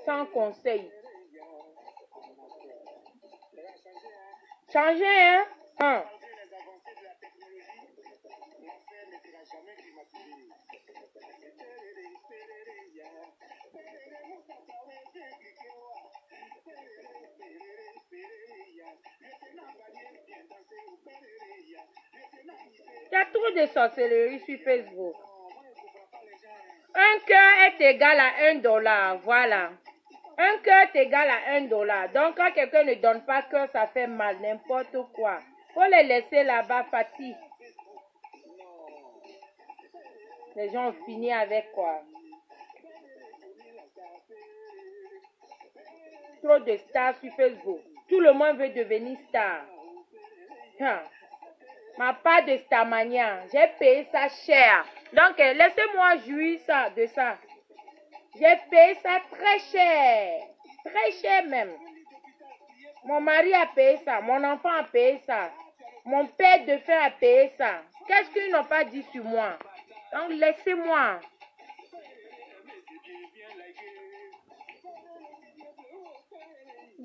sans conseil. Changez, hein? Il y a trop de sorcellerie sur Facebook. Un cœur est égal à $1. Voilà. Un cœur est égal à $1. Donc, quand quelqu'un ne donne pas cœur, ça fait mal. N'importe quoi. Faut les laisser là-bas, Fatih. Les gens ont fini avec quoi? Trop de stars sur Facebook. Tout le monde veut devenir star. Ma part de Starmania, j'ai payé ça cher. Donc, laissez-moi jouir de ça. J'ai payé ça très cher. Très cher même. Mon mari a payé ça. Mon enfant a payé ça. Mon père de fait a payé ça. Qu'est-ce qu'ils n'ont pas dit sur moi? Donc, laissez-moi.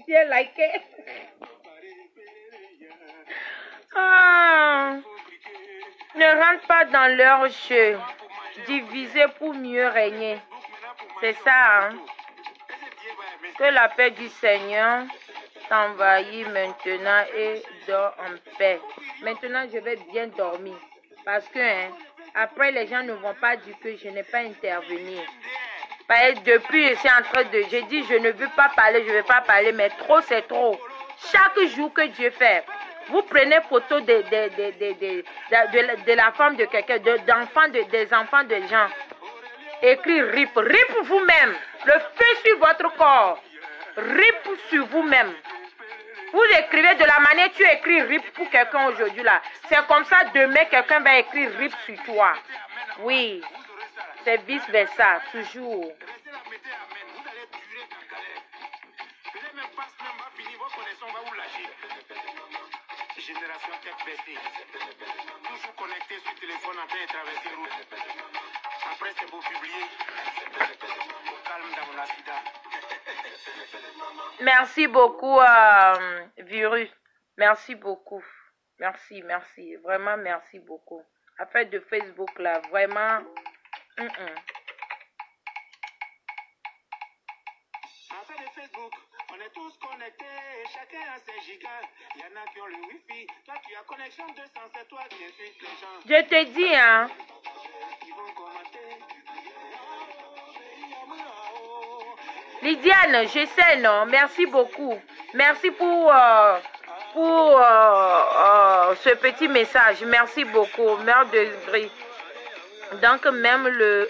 Bien liké. Ne rentre pas dans leur jeu. Diviser pour mieux régner. C'est ça, hein? Que la paix du Seigneur t'envahit maintenant et dors en paix. Maintenant, je vais bien dormir. Parce que, après, les gens ne vont pas dire que je n'ai pas intervenu. Depuis, je suis en train de... J'ai dit, je ne veux pas parler, je ne veux pas parler, mais trop, c'est trop. Chaque jour que Dieu fait, vous prenez photo de la femme de quelqu'un, des enfants de gens. Écrit RIP. RIP vous-même. Le feu sur votre corps. RIP sur vous-même. Vous écrivez de la manière tu écris RIP pour quelqu'un aujourd'hui là. C'est comme ça, demain, quelqu'un va écrire RIP sur toi. Oui. C'est vice versa, toujours. Génération Tech BC. Toujours connecté sur téléphone en train de traverser route. Après c'est beau publier. Au calme dans mon accident. Merci beaucoup, Virus. Merci beaucoup. Merci. Vraiment, merci beaucoup. Affaire de Facebook là, vraiment. Affaire de Facebook. On est tous connectés, chacun a ses gigas. Il y en a qui ont le wifi. Toi tu as connexion 200, c'est toi qui insultes les gens. Je te dis, hein. Ils vont commenter. Lydiane, je sais, non. Merci beaucoup. Merci pour ce petit message. Merci beaucoup. Mère de Brie. Donc, même le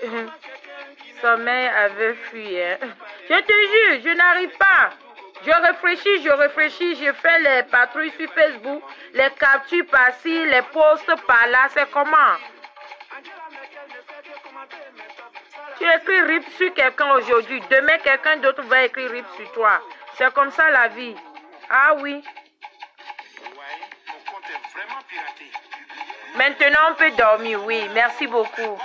sommeil avait fui. Hein. Je te jure, je n'arrive pas. Je réfléchis, je fais les patrouilles sur Facebook, les captures par-ci, les posts par-là, c'est comment? Tu écris RIP sur quelqu'un aujourd'hui, demain quelqu'un d'autre va écrire RIP sur toi. C'est comme ça la vie. Ah oui. Maintenant on peut dormir, oui, merci beaucoup.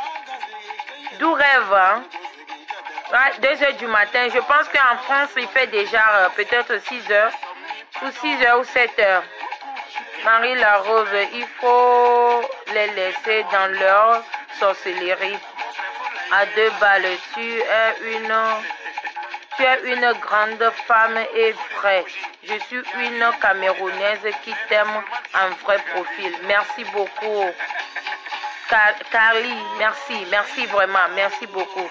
D'où rêve, hein? 2h du matin, je pense qu'en France, il fait déjà peut-être 6h, ou 6h ou 7h. Marie la Rose, il faut les laisser dans leur sorcellerie. À 2 balles, tu es une grande femme et vraie. Je suis une Camerounaise qui t'aime en vrai profil. Merci beaucoup. Carly, merci vraiment, merci beaucoup.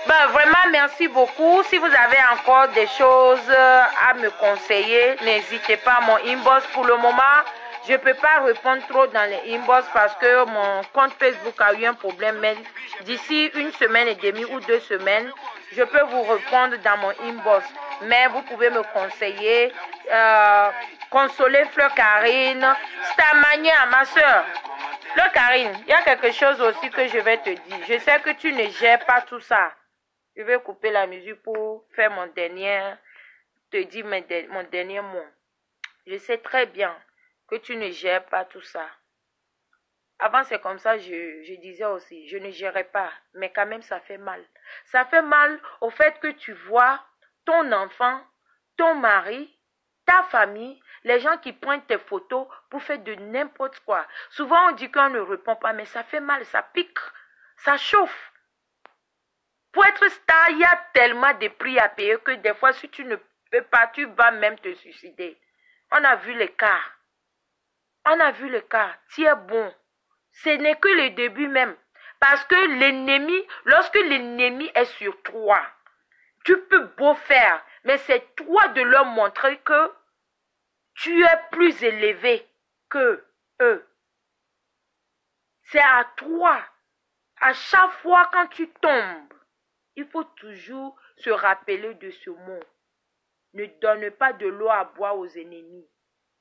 Ben, vraiment, merci beaucoup. Si vous avez encore des choses à me conseiller, n'hésitez pas à mon inbox. Pour le moment, je ne peux pas répondre trop dans les inbox parce que mon compte Facebook a eu un problème. Mais d'ici 1 semaine et demie ou 2 semaines, je peux vous répondre dans mon inbox. Mais vous pouvez me conseiller, consoler Fleur Karine. Stamania, ma soeur. Fleur Karine, il y a quelque chose aussi que je vais te dire. Je sais que tu ne gères pas tout ça. Je vais couper la musique pour faire mon dernier mot. Je sais très bien que tu ne gères pas tout ça. Avant, c'est comme ça, je disais aussi, je ne gérais pas, mais quand même, ça fait mal. Ça fait mal au fait que tu vois ton enfant, ton mari, ta famille, les gens qui prennent tes photos pour faire de n'importe quoi. Souvent, on dit qu'on ne répond pas, mais ça fait mal, ça pique, ça chauffe. Pour être star, il y a tellement de prix à payer que des fois, si tu ne peux pas, tu vas même te suicider. On a vu les cas. On a vu le cas. Tu es bon. Ce n'est que le début même. Parce que l'ennemi, lorsque l'ennemi est sur toi, tu peux beau faire, mais c'est toi de leur montrer que tu es plus élevé que eux. C'est à toi. À chaque fois quand tu tombes, il faut toujours se rappeler de ce mot. Ne donne pas de l'eau à boire aux ennemis.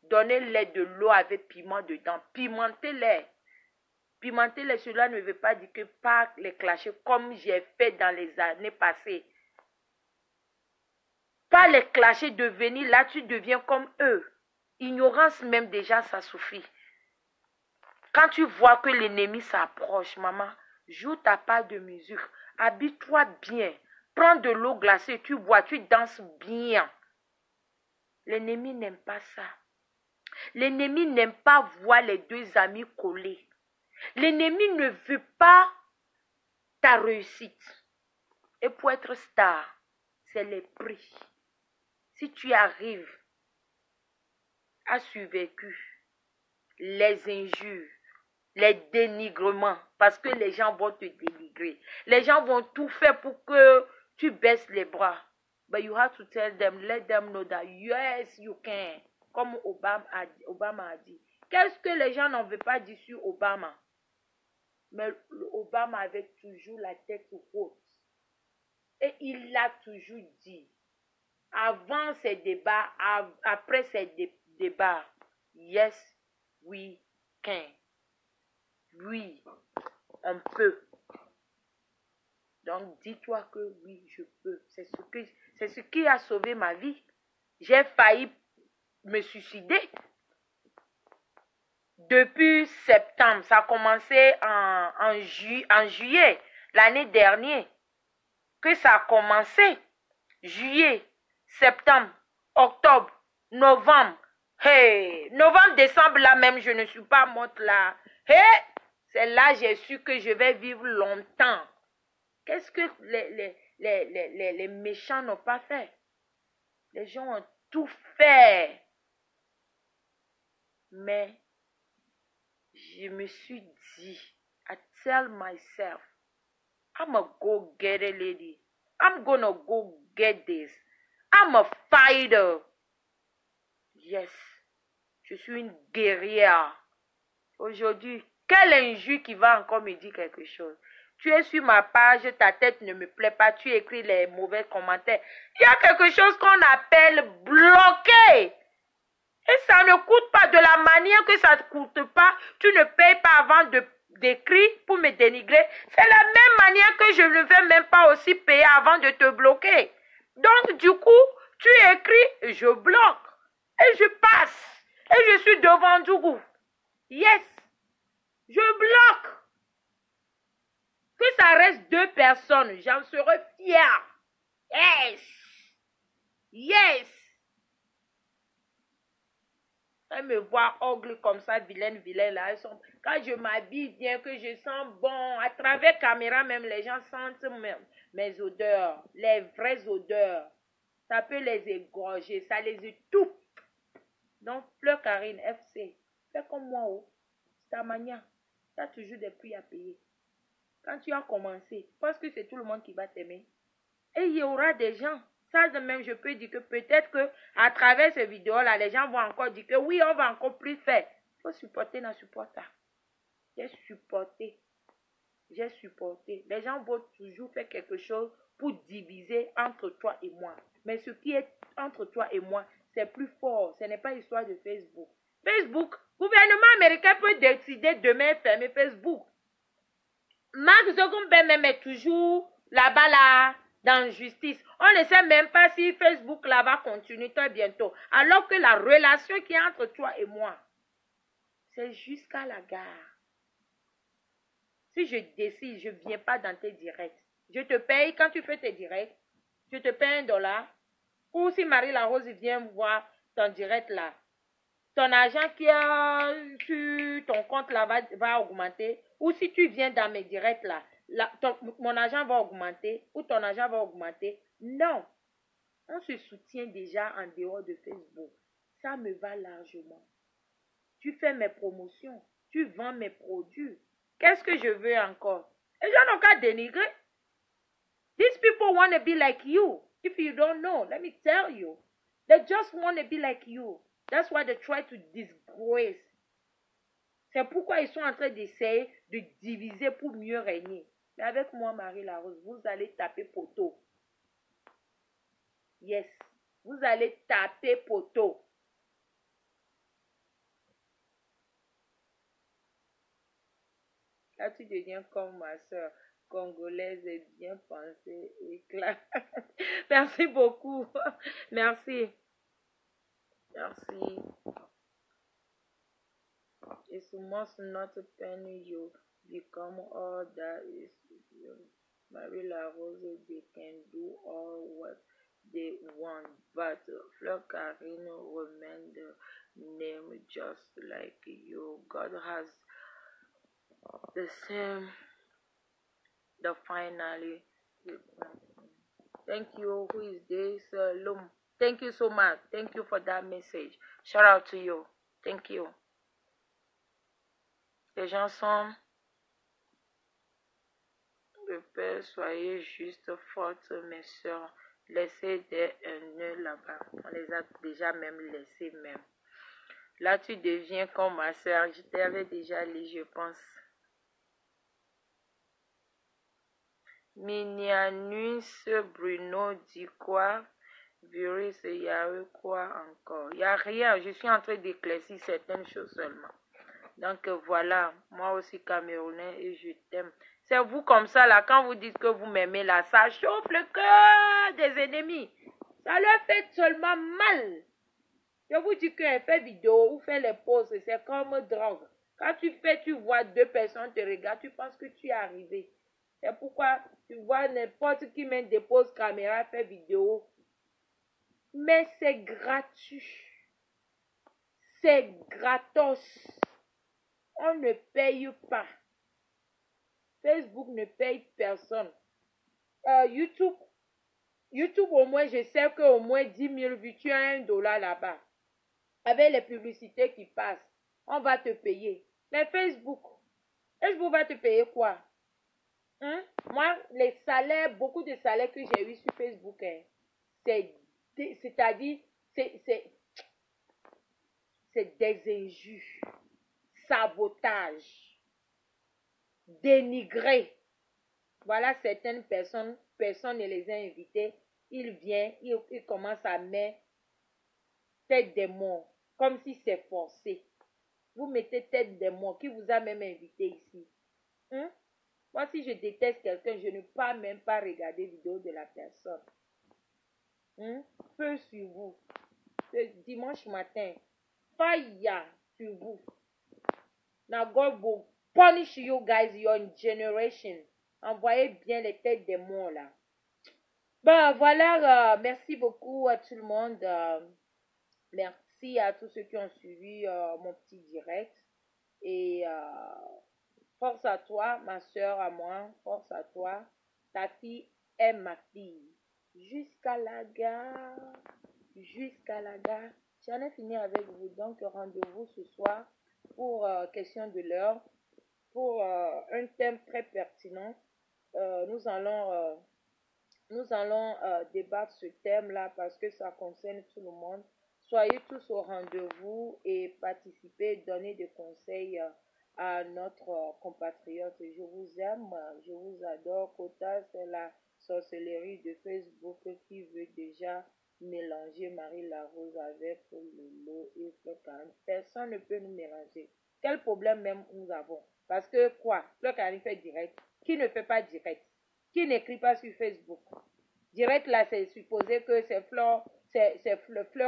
Donnez-les de l'eau avec piment dedans. Pimentez-les. Pimentez-les, cela ne veut pas dire que pas les clasher comme j'ai fait dans les années passées. Pas les clasher, devenir là, tu deviens comme eux. Ignorance même déjà, ça suffit. Quand tu vois que l'ennemi s'approche, maman, joue ta part de musique. Habille-toi bien. Prends de l'eau glacée, tu bois, tu danses bien. L'ennemi n'aime pas ça. L'ennemi n'aime pas voir les deux amis collés. L'ennemi ne veut pas ta réussite. Et pour être star, c'est les prix. Si tu arrives à survécu les injures, les dénigrements, parce que les gens vont te dénigrer. Les gens vont tout faire pour que tu baisses les bras. But you have to tell them, let them know that yes, you can. Comme Obama a dit. Qu'est-ce que les gens n'en veulent pas dire sur Obama? Mais Obama avait toujours la tête haute. Et il l'a toujours dit. Avant ces débats, après ces débats, yes, we can. Oui, on peut. Donc, dis-toi que oui, je peux. C'est ce qui a sauvé ma vie. J'ai failli me suicider. Depuis septembre, ça a commencé en juillet, l'année dernière, que ça a commencé. Juillet, septembre, octobre, novembre. Hey, novembre, décembre, là même, je ne suis pas morte là. Hey, c'est là que j'ai su que je vais vivre longtemps. Qu'est-ce que les méchants n'ont pas fait? Les gens ont tout fait. Mais je me suis dit, I tell myself, I'm a go-getter lady. I'm gonna go get this. I'm a fighter. Yes, je suis une guerrière. Aujourd'hui, quel injure qui va encore me dire quelque chose? Tu es sur ma page, ta tête ne me plaît pas, tu écris les mauvais commentaires. Il y a quelque chose qu'on appelle bloquer. Et ça ne coûte pas de la manière que ça ne coûte pas. Tu ne payes pas avant d'écrire pour me dénigrer. C'est la même manière que je ne vais même pas aussi payer avant de te bloquer. Donc du coup, tu écris, je bloque. Et je passe. Et je suis devant Djougou. Yes. Je bloque. Que ça reste 2 personnes, j'en serai fière. Yes. Yes. Elles me voient ogle comme ça, vilaine là. Quand je m'habille bien, que je sens bon, à travers caméra même, les gens sentent mes odeurs, les vraies odeurs. Ça peut les égorger, ça les étouffe. Donc, Fleur Karine, FC, fais comme moi, oh. C'est ta manière. Tu as toujours des prix à payer. Quand tu as commencé, parce que c'est tout le monde qui va t'aimer. Et il y aura des gens. Ça de même, je peux dire que peut-être que à travers ces vidéos-là, les gens vont encore dire que oui, on va encore plus faire. Il faut supporter dans supporter. J'ai supporté. Les gens vont toujours faire quelque chose pour diviser entre toi et moi. Mais ce qui est entre toi et moi, c'est plus fort. Ce n'est pas l'histoire de Facebook. Facebook, gouvernement américain peut décider demain de fermer Facebook. Mark Zuckerberg même est toujours là-bas, là, dans la justice. On ne sait même pas si Facebook là va continuer très bientôt. Alors que la relation qui est entre toi et moi, c'est jusqu'à la gare. Si je décide, je ne viens pas dans tes directs. Je te paye quand tu fais tes directs. Je te paye $1. Ou si Marie Larose vient voir ton direct là. Ton argent qui est sur ton compte là va augmenter. Ou si tu viens dans mes directs là, mon argent va augmenter. Ou ton argent va augmenter. Non. On se soutient déjà en dehors de Facebook. Ça me va largement. Tu fais mes promotions. Tu vends mes produits. Qu'est-ce que je veux encore? Les gens n'ont qu'à dénigrer. These people want to be like you. If you don't know, let me tell you. They just want to be like you. That's why they try to disgrace. C'est pourquoi ils sont en train d'essayer de diviser pour mieux régner. Mais avec moi, Marie Larose, vous allez taper poteau. Yes. Vous allez taper poteau. Là, tu deviens comme ma soeur congolaise et bien pensée et claire. Merci beaucoup. Merci. Merci. It must not pain you become all that is you. Marie Larose, they can do all what they want, but Fleur Karine remain the name just like you. God has the same, the finally. Thank you. Who is this? Lum. Thank you so much. Thank you for that message. Shout out to you. Thank you. Les gens sont de paix, soyez juste fortes, mes soeurs. Laissez des nœuds là-bas. On les a déjà même laissés même. Là, tu deviens comme ma soeur. Je t'avais déjà lu, je pense. Minianus Bruno dit quoi? Virus, il y a eu quoi encore? Il n'y a rien. Je suis en train d'éclaircir certaines choses seulement. Donc voilà, moi aussi Camerounais et je t'aime. C'est vous comme ça là, quand vous dites que vous m'aimez là, ça chauffe le cœur des ennemis. Ça leur fait seulement mal. Je vous dis qu'un fait vidéo ou fait les pauses, c'est comme drogue. Quand tu fais, tu vois 2 personnes te regardent, tu penses que tu es arrivé. C'est pourquoi tu vois n'importe qui met des pauses caméra, fait vidéo. Mais c'est gratuit. C'est gratos. On ne paye pas. Facebook ne paye personne. YouTube au moins, je sais qu'au moins 10 000 vues, tu as $1 là-bas. Avec les publicités qui passent, on va te payer. Mais Facebook va te payer quoi? Moi, les salaires, beaucoup de salaires que j'ai eu sur Facebook, c'est-à-dire, c'est des injures, sabotage, dénigrer. Voilà certaines personnes, personne ne les a invités. Ils viennent, ils commencent à mettre tête des morts, comme si c'est forcé. Vous mettez tête des morts, qui vous a même invité ici? Moi, si je déteste quelqu'un, je ne peux même pas regarder vidéo de la personne. Feu sur vous. Dimanche matin, fire sur vous. Now God will punish you guys, your generation. Envoyez bien les têtes des morts là. Ben voilà, merci beaucoup à tout le monde. Merci à tous ceux qui ont suivi mon petit direct. Et force à toi, ma soeur à moi. Force à toi. Ta fille est ma fille. Jusqu'à la gare. Jusqu'à la gare. J'en ai fini avec vous. Donc, rendez-vous ce soir pour question de l'heure. Pour un thème très pertinent. Nous allons débattre ce thème-là parce que ça concerne tout le monde. Soyez tous au rendez-vous et participez, donnez des conseils à notre compatriote. Je vous aime, je vous adore. Kota, c'est la sorcellerie de Facebook qui veut déjà mélanger Marie Larose avec Lolo et Fleur Carine. Personne ne peut nous mélanger. Quel problème même nous avons? Parce que quoi? Fleur Carine fait direct. Qui ne fait pas direct? Qui n'écrit pas sur Facebook? Direct là, c'est supposé que c'est Fleur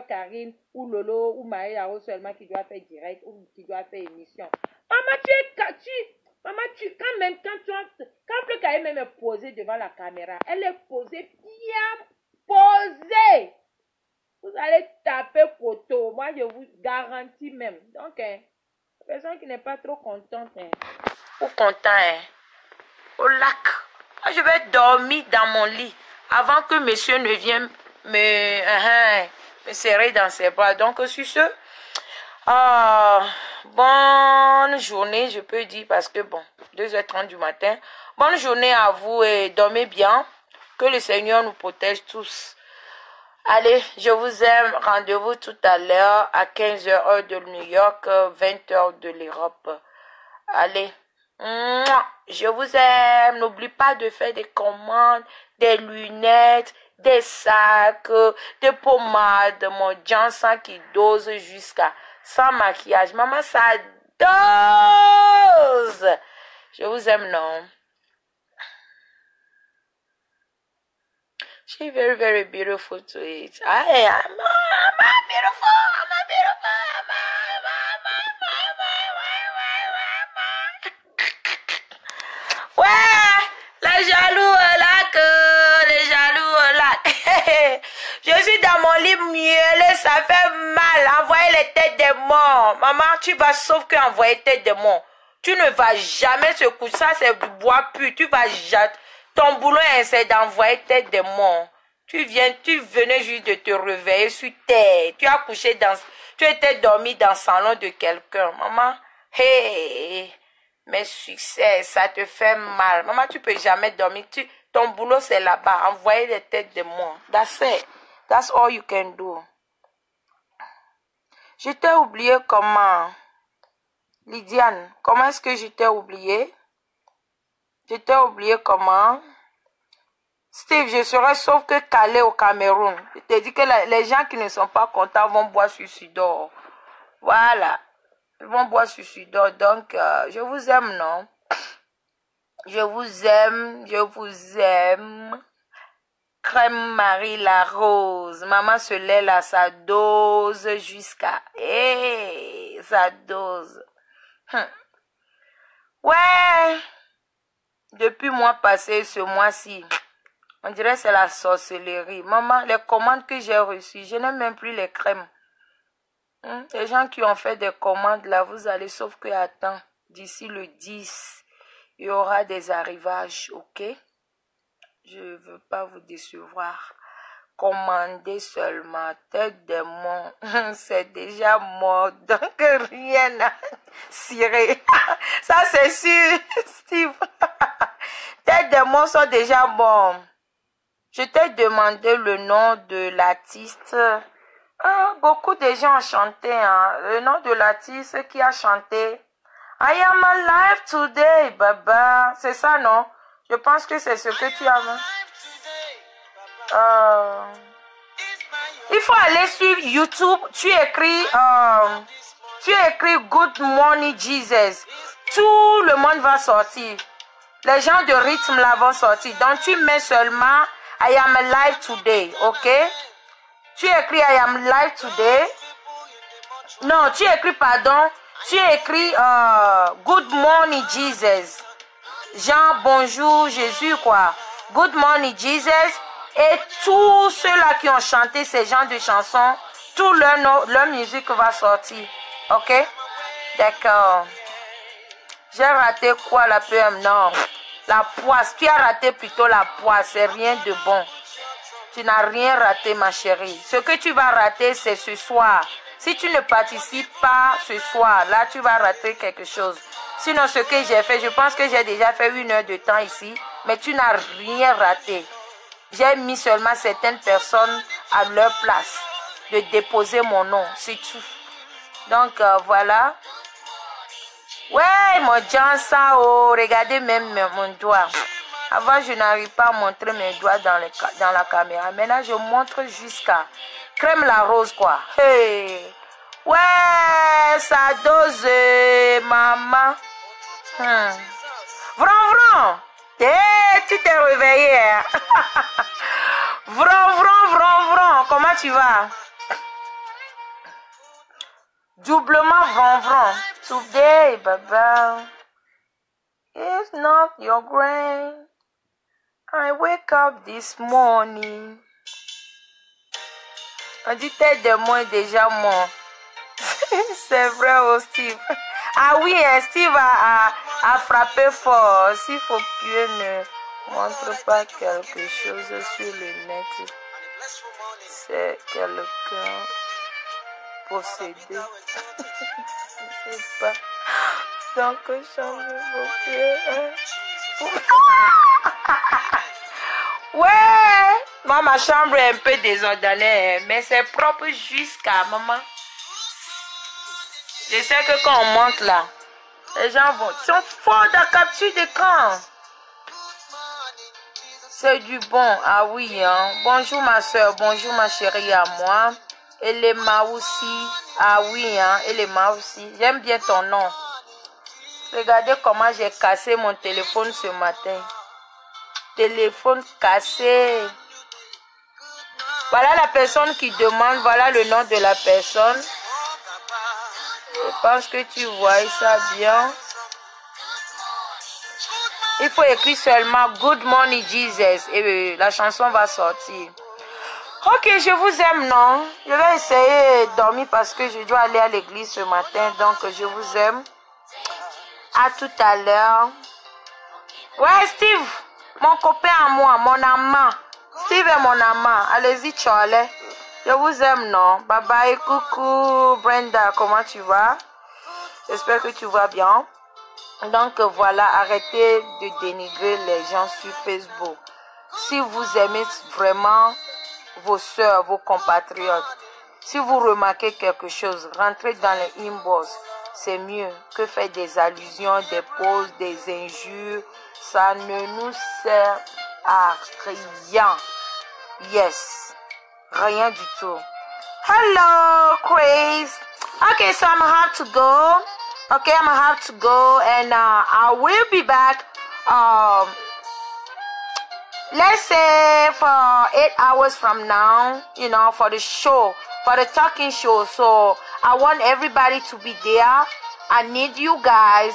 Carine ou Lolo ou Marie Larose seulement qui doit faire direct ou qui doit faire émission. Maman, quand Fleur Carine même est posée devant la caméra, elle est posée bien posée. Vous allez taper photo. Moi, je vous garantis même. Donc, personne qui n'est pas trop contente, ou content, au lac. Moi, je vais dormir dans mon lit avant que monsieur ne vienne me serrer dans ses bras. Donc, sur ce, bonne journée, je peux dire, parce que bon, 2h30 du matin. Bonne journée à vous et dormez bien. Que le Seigneur nous protège tous. Allez, je vous aime. Rendez-vous tout à l'heure à 15h heure de New York, 20h de l'Europe. Allez, je vous aime. N'oublie pas de faire des commandes, des lunettes, des sacs, des pommades, mon Johnson qui dose jusqu'à sans maquillage. Maman, ça dose. Je vous aime, non? She's very, very beautiful to it. I'm beautiful. Ouais, les jaloux là, les jaloux là. Je suis dans mon lit miellé, ça fait mal. Envoyer les têtes des morts. Maman, tu vas sauf que envoyer tête des morts. Tu ne vas jamais se coucher. Ça, c'est du bois pur. Tu vas jamais. Ton boulot, c'est d'envoyer tête de mort. Tu venais juste de te réveiller sur terre. Tu as couché tu étais dormi dans le salon de quelqu'un. Maman, hey, mes succès, ça te fait mal. Maman, tu peux jamais dormir. Ton boulot, c'est là-bas. Envoyer les têtes de mort. That's it. That's all you can do. Je t'ai oublié comment? Lydiane, comment est-ce que je t'ai oublié? Je t'ai oublié comment? Steve, je serai sauf que calé au Cameroun. Je t'ai dit que les gens qui ne sont pas contents vont boire sur Sudor. Voilà. Ils vont boire sur Sudor. Donc, je vous aime, non? Je vous aime. Je vous aime. Crème Marie Larose. Maman se lève à sa dose jusqu'à... Hey, sa dose. Ouais. Depuis mois passé, ce mois-ci, on dirait que c'est la sorcellerie. Maman, les commandes que j'ai reçues, je n'aime même plus les crèmes. Les gens qui ont fait des commandes là, vous allez, sauf que attends, d'ici le 10, il y aura des arrivages, ok? Je ne veux pas vous décevoir. Commandez seulement, tête de mort, c'est déjà mort, donc rien à cirer. Ça c'est sûr, Steve. Tête de mort sont déjà morts. Je t'ai demandé le nom de l'artiste. Beaucoup de gens ont chanté, hein. Le nom de l'artiste qui a chanté I am alive today, baba. C'est ça, non? Je pense que c'est ce que tu as. Il faut aller sur YouTube. Tu écris Good Morning Jesus. Tout le monde va sortir. Les gens de rythme là vont sortir. Donc tu mets seulement I am alive today, ok? Tu écris I am alive today. Non, tu écris pardon. Tu écris Good Morning Jesus. Jean, bonjour Jésus quoi. Good Morning Jesus. Et tous ceux-là qui ont chanté ces genres de chansons, tout leur musique va sortir. Ok? D'accord. J'ai raté quoi la PM? Non. La poisse. Tu as raté plutôt la poisse. C'est rien de bon. Tu n'as rien raté, ma chérie. Ce que tu vas rater, c'est ce soir. Si tu ne participes pas ce soir, là, tu vas rater quelque chose. Sinon, ce que j'ai fait, je pense que j'ai déjà fait 1 heure de temps ici, mais tu n'as rien raté. J'ai mis seulement certaines personnes à leur place de déposer mon nom, c'est tout. Donc, voilà. Ouais, mon Johnson, oh, regardez même mon doigt. Avant, je n'arrive pas à montrer mes doigts dans la caméra. Maintenant, je montre jusqu'à crème la rose, quoi. Hey. Ouais, ça dose, maman. Vron. Hey, tu t'es réveillé. Hein? Vron. Comment tu vas? Doublement vron. Today, baba. It's not your grain. I wake up this morning. On dit tête de moi déjà mort. C'est vrai, oh Steve. Ah oui, Steve a frappé fort. S'il faut que ne montre pas quelque chose sur le net, c'est quelqu'un possédé. Je sais pas. Donc, change vos pieds. Ouais, moi ma chambre est un peu désordonnée, mais c'est propre jusqu'à maman. Je sais que quand on monte là, les gens ils sont forts de capture d'écran. C'est du bon, ah oui, hein. Bonjour ma soeur, bonjour ma chérie à moi. Elema aussi, ah oui, hein, Elema aussi. J'aime bien ton nom. Regardez comment j'ai cassé mon téléphone ce matin. Téléphone cassé. Voilà la personne qui demande, voilà le nom de la personne. Je pense que tu vois ça bien. Il faut écrire seulement Good Morning Jesus et la chanson va sortir. Ok, je vous aime, non? Je vais essayer de dormir parce que je dois aller à l'église ce matin, donc je vous aime. À tout à l'heure. Ouais, Steve, mon copain à moi, mon amant. Steve est mon amant. Allez-y, Charlie. Je vous aime, non? Bye bye, coucou, Brenda, comment tu vas? J'espère que tu vas bien. Donc voilà, arrêtez de dénigrer les gens sur Facebook. Si vous aimez vraiment vos soeurs, vos compatriotes, si vous remarquez quelque chose, rentrez dans les inbox. C'est mieux que faire des allusions, des poses, des injures. Ça ne nous sert à rien. Yes. Rien du tout. Hello, Chris. Okay, so I'm gonna have to go. Okay, I'm gonna have to go, and I will be back. Let's say for 8 hours from now, you know, for the show, for the talking show. So I want everybody to be there. I need you guys,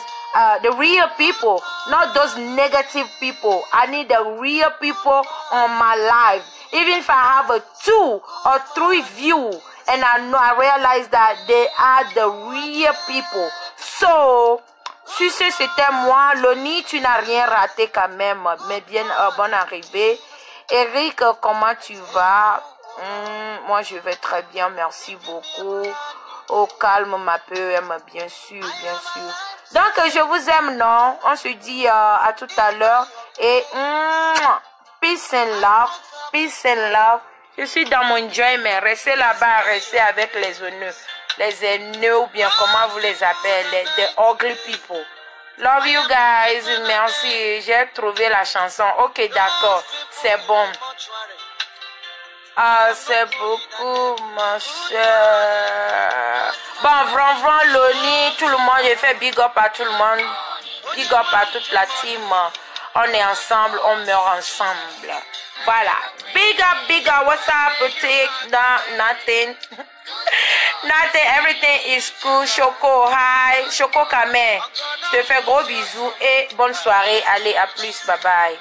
the real people, not those negative people. I need the real people on my live. Even if I have a 2 or 3 view, and I realize that they are the real people. So, si c'était moi, Loni, tu n'as rien raté quand même, mais bien bonne arrivée. Eric, comment tu vas? Moi, je vais très bien, merci beaucoup. Au calme, ma PM, bien sûr, bien sûr. Donc, je vous aime, non? On se dit à tout à l'heure. Et peace and love, peace and love. Je suis dans mon joy, mais restez là-bas, restez avec les haineux. Les haineux, ou bien comment vous les appelez, the ugly people. Love you guys, merci. J'ai trouvé la chanson. Ok, d'accord, c'est bon. Ah, c'est beaucoup, ma chère. Bon, vraiment, Loni, tout le monde, j'ai fait big up à tout le monde. Big up à toute la team. On est ensemble, on meurt ensemble. Voilà. Big up, what's up, boutique? Nothing. Nothing, everything is cool. Choco, hi. Choco Kamé. Je te fais gros bisous et bonne soirée. Allez, à plus, bye bye.